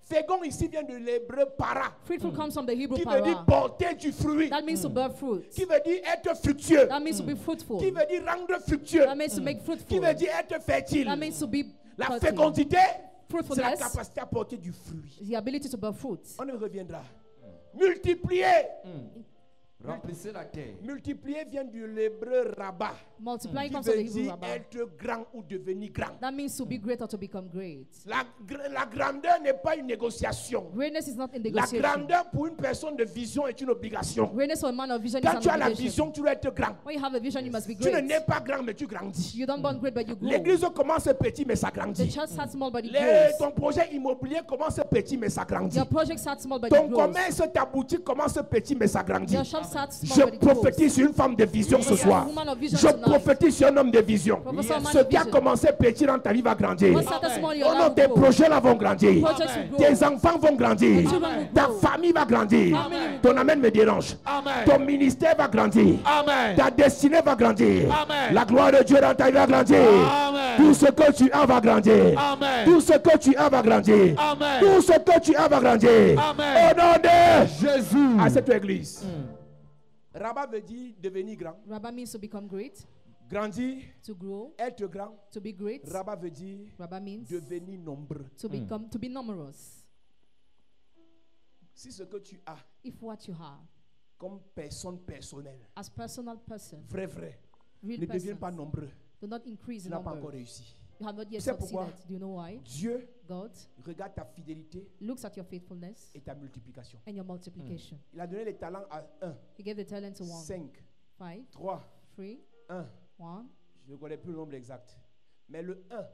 Fécond ici vient de l'hébreu para, Fruitful comes from the Hebrew qui veut dire para. porter du fruit, That means to bear fruit. qui veut dire être fructueux, That means to be fruitful. qui veut dire rendre fructueux, That means to make qui fruitful. veut dire être fertile. That means to be La fertile. fécondité, c'est la Fruitfulness capacité à porter du fruit. is the ability to bear fruit. On y reviendra. Multiplier. Remplissez la terre. Multiplier vient de l'hébreu rabat, Multiplying qui comes from the veut Hebrew dire rabba. être grand ou devenir grand. That means to be great or to become great. La grandeur n'est pas une négociation. Greatness is not in La negotiation. grandeur pour une personne de vision est une obligation. Greatness for a man of vision Quand is tu an as la obligation. vision, tu dois être grand. When you have a vision, you must be Tu ne great. nais pas grand, mais tu grandis. You don't born great, but you grow. L'église commence petit, mais ça The grandit. church starts small, but it Ton grows. projet immobilier commence petit, mais ça grandit. Your project starts small, but Ton it grows. commerce, ta boutique commence petit, mais ça grandit. Your shop starts Je small, but it grows. prophétise sur une femme de vision ce You are a soir. woman of vision Je tonight. prophétise sur un homme de vision. Prophesy a man Ce of qui a vision. commencé petit dans ta vie va grandir. What started small in your Oh non, life tes will grow. projets là vont grandir. Projects will grow. Tes enfants vont grandir. Your children will Ta grow. famille va grandir. Amen. Ton amen me dérange. Amen. Ton ministère va grandir. Amen. Ta destinée va grandir. Amen. La gloire de Dieu dans ta vie va grandir. Amen. Tout ce que tu as va grandir. Amen. Tout ce que tu as va grandir. Amen. Tout ce que tu as va grandir. Amen. Au nom de Jésus. à cette église. Rabat veut dire devenir grand. Rabba means to become great, Grandir, to grow, être grand. to be great. Rabat veut dire Rabba means devenir nombreux. to become, to be numerous. Si ce que tu as If what you have, comme personne personnelle, as personal person, vrai, real ne devienne person, pas nombreux, do not increase tu in n'as pas encore number. réussi. You have not yet Tu sais pourquoi? succeeded. Do you know why? Dieu God regarde ta fidélité looks at your faithfulness et ta multiplication. and your multiplication. Il a donné les talents à 1, He gave the talent to 1, 5, 5, 3, 3, 1. 1. Je ne connais plus le nombre exact. Mais le 1,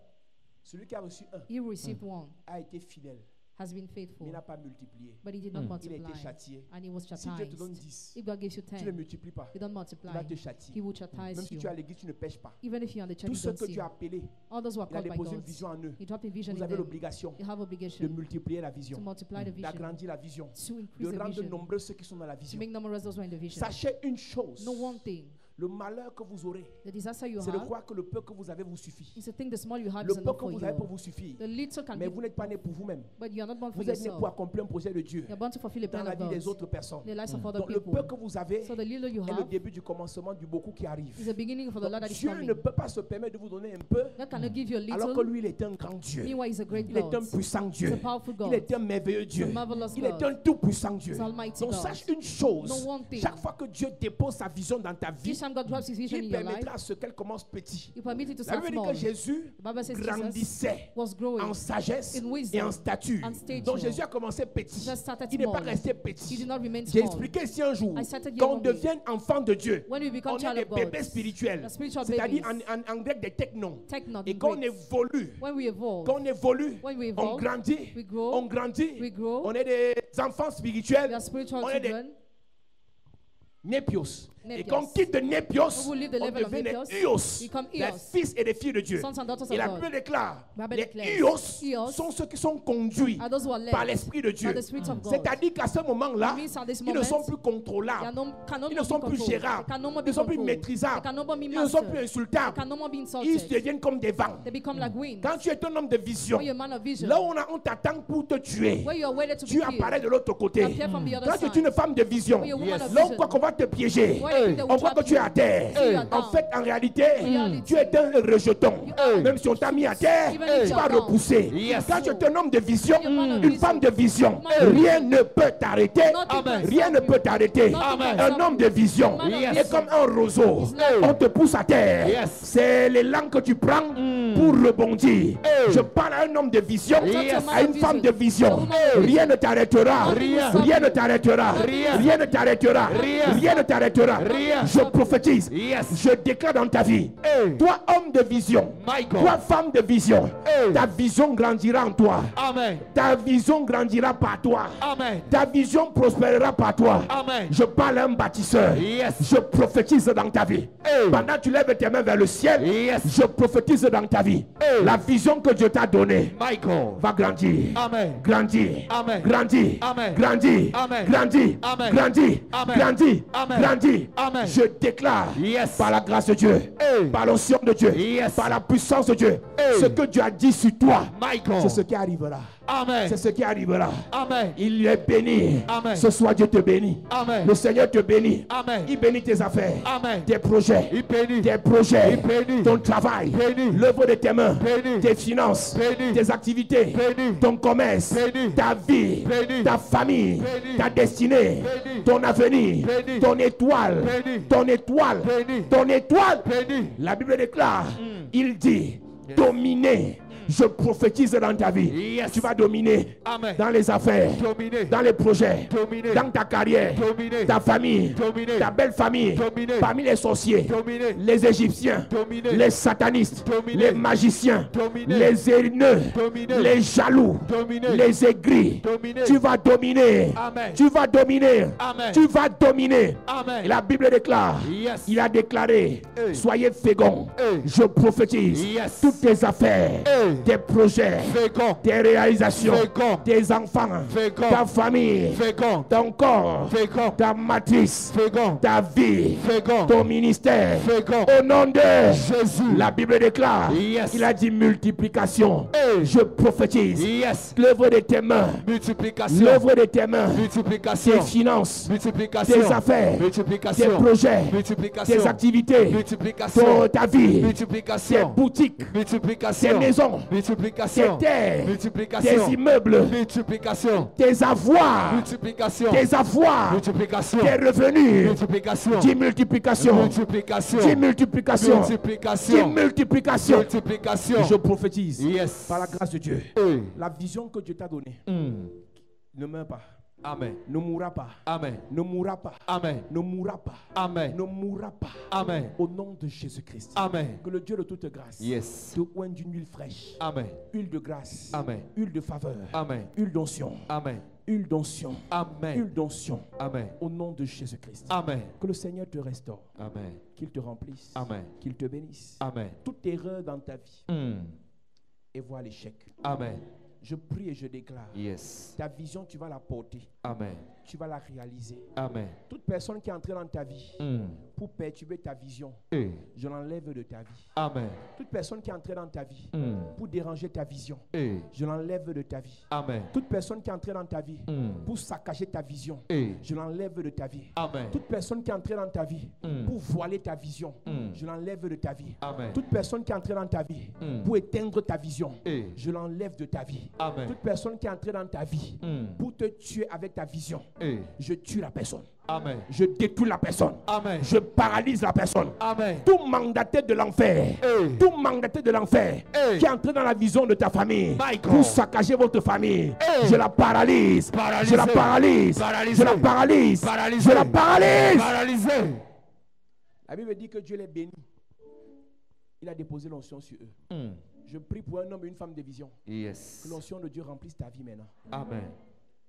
celui qui a reçu 1, He received 1. a été fidèle. has been mais faithful, il n'a pas multiplié. but he did not Il a multiply. été châtié. And he was Si Dieu te donne chastised. 10, If God gives you tu ne 10, multiplies pas. you don't Il multiply. va te He châtier. will Même chastise si you. tu es à l'église, tu ne pêches pas. Even if you're on the church, Tous you ceux don't que see. tu as appelés, All those who are il a called by déposé une God, vision en eux. He dropped a vision Vous in avez them. l'obligation You have de obligation multiplier la to vision, multiply the vision, d'agrandir la vision, to de increase the rendre vision, nombreux ceux qui sont dans la to vision. make numerous those who are in the vision. Sachez une chose, Know one thing, le malheur que vous aurez, the disaster you c'est de have croire que le peu que vous avez vous suffit. is to think the small you have Le is peu enough que for vous avez pour you. vous suffire. The little can Mais give, vous n'êtes pas né pour vous-même. but you are not born for Vous êtes né yourself. pour accomplir un projet de Dieu You're born to fulfill the dans plan la of vie des God, autres personnes. the lives of other Donc le people. peu que vous avez So the little you est le have début du commencement du beaucoup qui arrive. is the beginning for the Donc, Lord that is Dieu coming. ne peut pas se permettre de vous donner un peu God cannot give you a alors que little. lui il est un grand Dieu. Meanwhile, He's a great Il est un God. puissant He's Dieu. a powerful Il God. est un merveilleux Dieu. a marvelous Il est God. un tout puissant Dieu. He's Almighty Donc God. sache une chose, Know one thing. chaque fois que Dieu dépose sa vision dans ta vie, Each time God drops His vision il in your life, permettra à ce qu'elle commence petit. you permit it to La start Bible dit small. que Jésus The Bible says Jesus grandissait was growing en sagesse in wisdom et en stature. and stature. Donc Jésus a commencé petit. Jesus started Il n'est pas small. resté He petit. did not remain J'ai small. expliqué ici un jour, I started quand on young one day. devient enfant de Dieu, When we become on est child des of God, bébés spirituels, the spiritual c'est-à-dire babies, en grec des technos. technon, Et the quand on Greeks. évolue, When we evolve, quand on évolue, when we on evolve, grandit, we grow, on grandit, we grow, on est des enfants we spirituels, are spiritual on est des children. népios. Et Népios. quand on quitte de népios, When we leave the on level of devient des népios, ios, we become des ios, fils et des filles de Dieu. sons and daughters Et of la God. Bible déclare, Bible les declares, ios ios sont ceux qui sont conduits are those who are led par l'Esprit de Dieu. by the Spirit of God. C'est-à-dire qu'à ce moment-là, It means at this ils ne moment, sont plus They contrôlables. cannot Ils ne be sont plus controlled. gérables. They can no more Ils be ne sont plus controlled. maîtrisables. They can no more be Ils ne sont plus mastered. They insultables. can no more be Ils insulted. deviennent comme des vents. They become like winds. Quand tu es un homme de vision, When you're a man of vision, là où on t'attend pour te tuer, where you are waited to tu be apparais killed, de l'autre côté. you appear from the other Quand tu es side. une femme de vision, When you're a woman of là on vision, croit qu'on va te piéger. where you think they will On croit que trap tu es you. à terre. See you are En down. fait, en réalité, Reality. tu es un rejeton. Même si on t'a mis à terre, Even if tu you vas are down. repousser. Yes. Quand tu es un homme de vision, You're a man of une vision. femme de vision, Man of rien ne peut t'arrêter. Nothing can Rien ne stop peut you. t'arrêter. Nothing can Un stop homme you. de vision Man of est vision. comme un roseau. It's like- On te pousse à terre. Yes. C'est l'élan que tu prends pour rebondir. Je parle à un homme de vision, Yes. à une femme de vision. A woman of vision. Rien ne t'arrêtera. Rien. Rien ne t'arrêtera. Rien. Rien ne t'arrêtera. Rien. Rien ne t'arrêtera. Rien. Je prophétise. Yes. Je déclare dans ta vie. Hey. Toi, homme de vision. My God. Toi, femme de vision. Hey. Ta vision grandira en toi. Amen. Ta vision grandira par toi. Amen. Ta vision prospérera par toi. Amen. Je parle à un bâtisseur. Yes. Je prophétise dans ta vie. Hey. Pendant que tu lèves tes mains vers le ciel, Yes. je prophétise dans ta vie. Hey. La vision que Dieu t'a donnée My God. va grandir. Amen. Grandir. Amen. Grandir. Amen. Grandir. Amen. Grandir. Amen. Grandir. Amen. Grandir. Amen. Grandir. Amen. Je déclare Yes. par la grâce de Dieu, Hey. par l'onction de Dieu, Yes. par la puissance de Dieu, Hey. ce que Dieu a dit sur toi, My God. c'est ce qui arrivera. Amen. C'est ce qui arrivera. Amen. Il est béni. Amen. Ce soir, Dieu te bénit. Amen. Le Seigneur te bénit. Amen. Il bénit tes affaires, Amen. tes projets, Il bénit. tes projets, Il bénit. ton travail, Béni. l'œuvre de tes mains, Béni. tes finances, Béni. tes activités, Béni. ton commerce, Béni. ta vie, Béni. ta famille, Béni. ta destinée, Béni. ton avenir, Béni. ton étoile, Béni. ton étoile, Béni. ton étoile. Béni. La Bible déclare, il dit, dominer. Je prophétise dans ta vie. Yes. Tu vas dominer Amen. dans les affaires, Dominer. dans les projets, Dominer. dans ta carrière, Dominer. ta famille, Dominer. ta belle famille, Dominer. parmi les sorciers, Dominer. les Égyptiens, Dominer. les satanistes, Dominer. les magiciens, Dominer. les haineux, Dominer. les jaloux, Dominer. les aigris. Dominer. Tu vas dominer. Amen. Tu vas dominer. Amen. Tu vas dominer. Amen. Et la Bible déclare, Yes. il a déclaré, Hey. soyez féconds. Hey. Je prophétise Yes. toutes tes affaires, Hey. tes projets, Fécond. tes réalisations, Fécond. tes enfants, Fécond. ta famille, Fécond. ton corps, Fécond. ta matrice, Fécond. ta vie, Fécond. ton ministère. Fécond. Au nom de Jésus. la Bible déclare, Yes. il a dit multiplication. Hey. Je prophétise Yes. l'œuvre de tes mains, Multiplication. l'œuvre de tes mains, tes Multiplication. finances, Multiplication. tes affaires, tes Multiplication. projets, Multiplication. tes activités, Multiplication. ta vie, tes Multiplication. boutiques, tes Multiplication. maisons, tes Multiplication. terres, Multiplication. tes immeubles, Multiplication. tes avoirs, Multiplication. tes avoirs, Multiplication. tes revenus. Multiplication. Dis multiplication. Multiplication. Dis multiplication. Dis Multiplication. multiplication. Multiplication. Je prophétise Yes. par la grâce de Dieu. Hey. La vision que Dieu t'a donnée ne meurt pas. Amen. ne mourra pas. Amen. Ne mourra pas. Amen. Ne mourra pas. Amen. Ne mourra pas. Amen. Au nom de Jésus-Christ. Amen. Que le Dieu de toute grâce Yes. te oigne d'une huile fraîche. Amen. Huile de grâce. Amen. Huile de faveur. Amen. Huile d'onction. Amen. Huile d'onction. Amen. Huile d'onction. Amen. Au nom de Jésus-Christ. Amen. Que le Seigneur te restaure. Amen. Qu'il te remplisse. Amen. Qu'il te bénisse. Amen. Toute erreur dans ta vie Mm. et voit l'échec. Amen. Je prie et je déclare. Yes. Ta vision, tu vas la porter. Amen. Tu vas la réaliser. Amen. Toute personne qui est entrée dans ta vie Mm. pour perturber ta vision, Eh. je l'enlève de ta vie. Amen. Toute personne qui est entrée dans ta vie Mm. pour déranger ta vision, Eh. je l'enlève de ta vie. Amen. Toute personne qui est entrée dans ta vie Mm. pour saccager ta vision, Eh. je l'enlève de ta vie. Amen. Toute personne qui est entrée dans ta vie Mm. pour voiler ta vision, Mm. je l'enlève de ta vie. Amen. Toute personne qui est entrée dans ta vie Mm. pour éteindre ta vision, Eh. je l'enlève de ta vie. Amen. Toute personne qui est entrée dans ta vie Mm. pour te tuer avec ta vision, Eh. je tue la personne. Amen. Je détruis la personne. Amen. Je paralyse la personne. Amen. Tout mandataire de l'enfer, Eh. tout mandataire de l'enfer Eh. qui est entré dans la vision de ta famille My God. pour saccager votre famille, Eh. je la paralyse. Paralysé. Je la paralyse. Paralysé. Je la paralyse. Paralysé. Je la paralyse. Paralysé. La Bible dit que Dieu les bénit. Il a déposé l'onction sur eux. Mm. Je prie pour un homme et une femme de vision. Yes. Que l'onction de Dieu remplisse ta vie maintenant. Amen.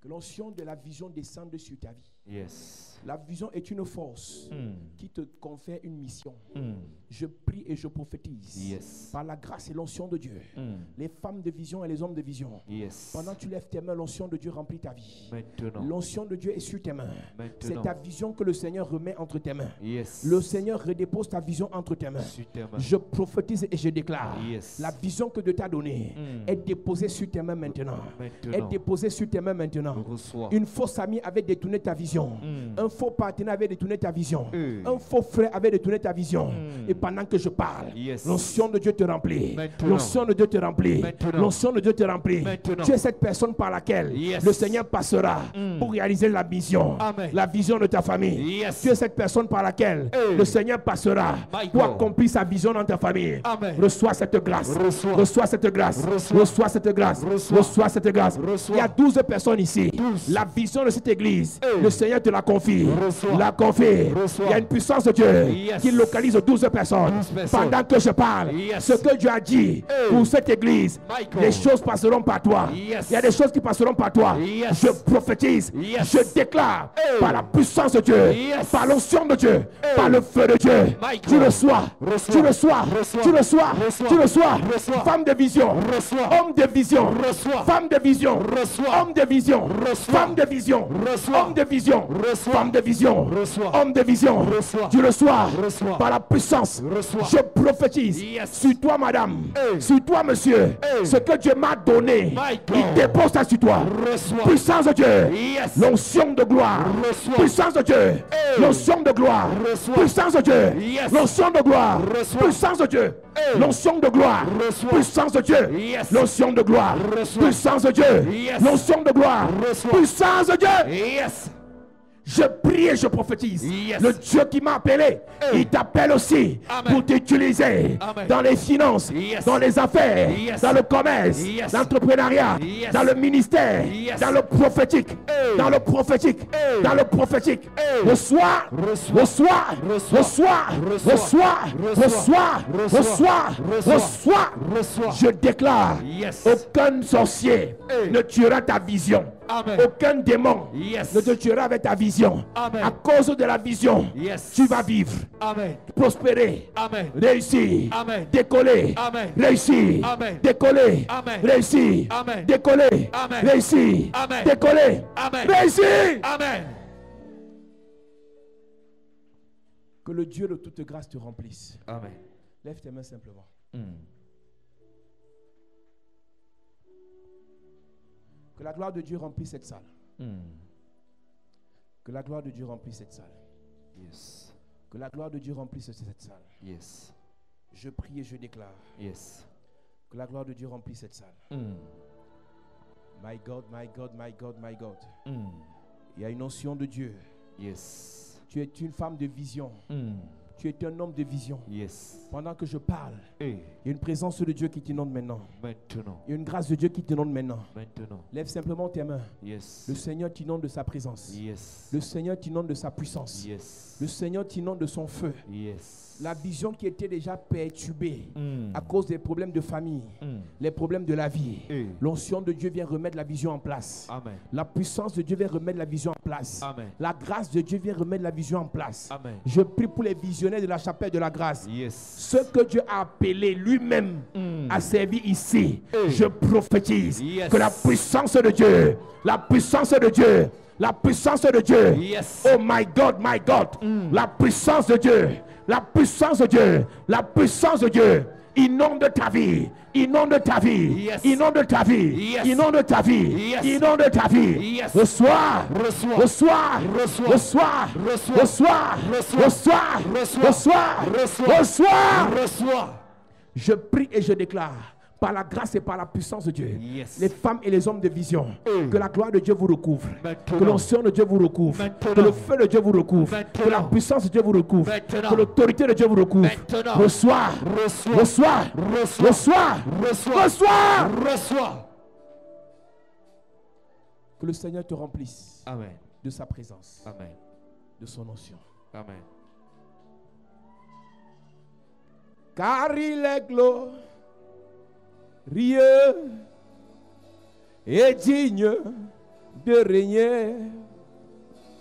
Que l'onction de la vision descende sur ta vie. Yes. La vision est une force Mm. qui te confère une mission. Mm. Je prie et je prophétise. Yes. Par la grâce et l'onction de Dieu. Mm. Les femmes de vision et les hommes de vision. Yes. Pendant que tu lèves tes mains, l'onction de Dieu remplit ta vie. Maintenant. L'onction de Dieu est sur tes mains. C'est Maintenant. ta vision que le Seigneur remet entre tes mains. Yes. Le Seigneur redépose ta vision entre tes mains. Sur tes mains. Je prophétise et je déclare. Yes. La vision que Dieu t'a donnée Mm. est déposée sur tes mains maintenant. Est Maintenant. déposée sur tes mains maintenant. Reçois. Une fausse amie avait détourné ta vision. Mm. Un faux partenaire avait détourné ta vision. Mm. Un faux frère avait détourné ta vision. Mm. Et pendant que je parle, Yes. l'onction de Dieu te remplit. Maintenant. L'onction de Dieu te remplit. Maintenant. L'onction de Dieu te remplit. Maintenant. Tu es cette personne par laquelle Yes. le Seigneur passera Mm. pour réaliser la vision. Amen. La vision de ta famille. Yes. Tu es cette personne par laquelle Hey. le Seigneur passera My pour God. accomplir sa vision dans ta famille. Amen. Reçois cette grâce. Reçois. Reçois cette grâce. Reçois. Reçois cette grâce. Reçois. Reçois cette grâce. Reçois. Il y a 12 personnes ici. 12. La vision de cette église, Hey. le Seigneur te la confie. Reçois. La confie. Reçois. Il y a une puissance de Dieu Yes. qui localise 12 personnes. 12 personnes. Pendant que je parle, Yes. ce que Dieu a dit Hey. pour cette église, My God. les choses passeront par toi. Yes. Il y a des choses qui passeront par toi. Yes. Je prophétise, Yes. je déclare Hey. par la puissance de Dieu, Yes. par l'onction de Dieu, Hey. par le feu de Dieu. My Tu God. reçois, Reçois. tu reçois, Reçois. tu reçois, Reçois. tu reçois. Reçois. Femme de vision, Reçois. homme de vision, Reçois. femme de vision, Reçois. homme de vision, Reçois. femme de vision, Reçois. homme de vision, Reçois. femme de vision, Reçois. homme de vision. Reçois. Tu reçois Reçois. par la puissance. Reçois. Je prophétise Yes. sur toi, madame, Hey. sur toi, monsieur, Hey. ce que Dieu m'a donné. My God. Il dépose ça sur toi. Reçois. Puissance de Dieu, Yes. l'onction de gloire. Reçois. Puissance de Dieu, Hey. l'onction de gloire. Reçois. Puissance de Dieu, Yes. l'onction de gloire. Reçois. Puissance de Dieu, Hey. l'onction de gloire. Reçois. Puissance de Dieu, Yes. l'onction de gloire. Reçois. Puissance de Dieu, Yes. l'onction de gloire. Reçois. Puissance de Dieu. Yes. Je prie et je prophétise. Yes. Le Dieu qui m'a appelé, Hey. il t'appelle aussi Amen. pour t'utiliser Amen. dans les finances, Yes. dans les affaires, Yes. dans le commerce, Yes. l'entrepreneuriat, Yes. dans le ministère, Yes. dans le prophétique, Hey. dans le prophétique, Hey. dans le prophétique. Hey. Reçois, Reçois. reçois, Reçois. reçois, Reçois. reçois, Reçois. reçois, reçois, Reçois. reçois. Reçois. Je déclare, Yes. aucun sorcier Hey. ne tuera ta vision. Amen. Aucun démon Yes. ne te tuera avec ta vision. Amen. À cause de la vision, Yes. tu vas vivre, Amen. prospérer, Amen. réussir, Amen. décoller, Amen. réussir, Amen. décoller, Amen. réussir, Amen. décoller, Amen. réussir, Amen. décoller, Amen. réussir. Amen. Que le Dieu de toute grâce te remplisse. Amen. Lève tes mains simplement. Que la gloire de Dieu remplisse cette salle. Que la gloire de Dieu remplisse cette salle. Yes. Que la gloire de Dieu remplisse cette salle. Yes. Je prie et je déclare Yes. que la gloire de Dieu remplisse cette salle. My God, my God, my God, my God. Il y a une onction de Dieu. Yes. Tu es une femme de vision. Tu es un homme de vision. Yes. Pendant que je parle, Hey. il y a une présence de Dieu qui t'inonde maintenant. Maintenant. Il y a une grâce de Dieu qui t'inonde maintenant. Maintenant. Lève simplement tes mains. Yes. Le Seigneur t'inonde de sa présence. Yes. Le Seigneur t'inonde de sa puissance. Yes. Le Seigneur t'inonde de son feu. Yes. La vision qui était déjà perturbée à cause des problèmes de famille, les problèmes de la vie. Hey. L'onction de Dieu vient remettre la vision en place. Amen. La puissance de Dieu vient remettre la vision en place. Amen. La grâce de Dieu vient remettre la vision en place. Amen. Je prie pour les visionnaires de la chapelle de la grâce. Yes. Ceux que Dieu a appelés lui-même à servir ici, je prophétise Yes. que la puissance de Dieu, la puissance de Dieu, la puissance de Dieu, Yes. oh my God, la puissance de Dieu, la puissance de Dieu, la puissance de Dieu, inonde ta vie, inonde ta vie, Yes. inonde ta vie, Yes. inonde ta vie, Yes. inonde ta vie. Yes. Reçois, Reçois. reçois, Reçois. reçois, Reçois. reçois, Reçois. reçois, Reçois. reçois, Reçois. reçois. Reçois. Je prie et je déclare, par la grâce et par la puissance de Dieu, Yes. les femmes et les hommes de vision, Mm. que la gloire de Dieu vous recouvre, Maintenant. que l'onction de Dieu vous recouvre, Maintenant. que le feu de Dieu vous recouvre, Maintenant. que la puissance de Dieu vous recouvre, Maintenant. que l'autorité de Dieu vous recouvre. Maintenant. Reçois, Reçois. reçois, Reçois. reçois, Reçois. reçois. Reçois. Que le Seigneur te remplisse Amen. de sa présence, Amen. de son onction. Amen. Car il est glorieux et digne de régner.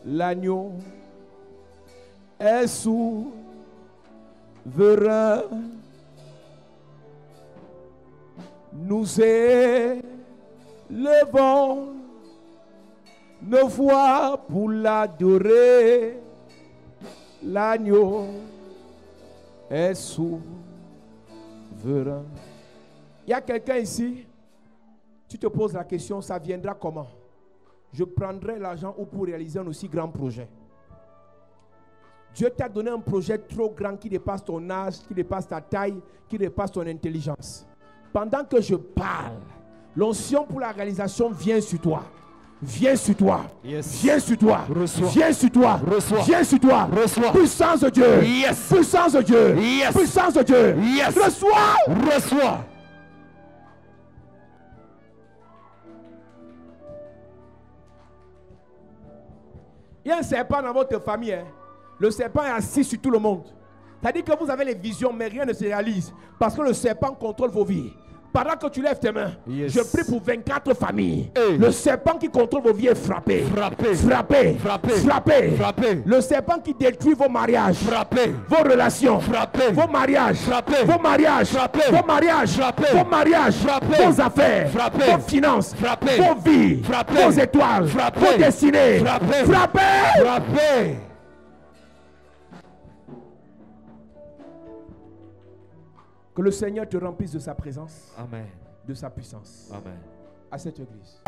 L'agneau est souverain. Nous élevons nos voix pour l'adorer. L'agneau est souverain. Il y a quelqu'un ici, tu te poses la question, ça viendra comment? Je prendrai l'argent ou pour réaliser un aussi grand projet. Dieu t'a donné un projet trop grand qui dépasse ton âge, qui dépasse ta taille, qui dépasse ton intelligence. Pendant que je parle, l'onction pour la réalisation vient sur toi. Viens sur toi. Yes. Viens sur toi. Reçois. Viens sur toi. Reçois. Viens sur toi. Reçois. Puissance de Dieu. Yes. Puissance de Dieu. Yes. Puissance de Dieu. Yes. Reçois. Reçois. Il y a un serpent dans votre famille. Hein. Le serpent est assis sur tout le monde. C'est-à-dire que vous avez les visions, mais rien ne se réalise. Parce que le serpent contrôle vos vies. Pendant que tu lèves tes mains, Yes. je prie pour 24 familles. Hey. Le serpent qui contrôle vos vies est frappé. Frappé. Frappé. Frappé. Frappé. Frappé. Le serpent qui détruit vos mariages. Frappé. Vos relations. Frappé. Vos mariages. Frappé. Vos mariages. Frappé. Vos mariages. Frappé. Vos mariages. Frappé. Vos affaires. Frappé. Vos finances. Frappé. Vos vies. Frappé. Vos étoiles. Frappé. Vos destinées. Frappé. Frappé. Frappé. Que le Seigneur te remplisse de sa présence, Amen. de sa puissance. Amen. À cette église.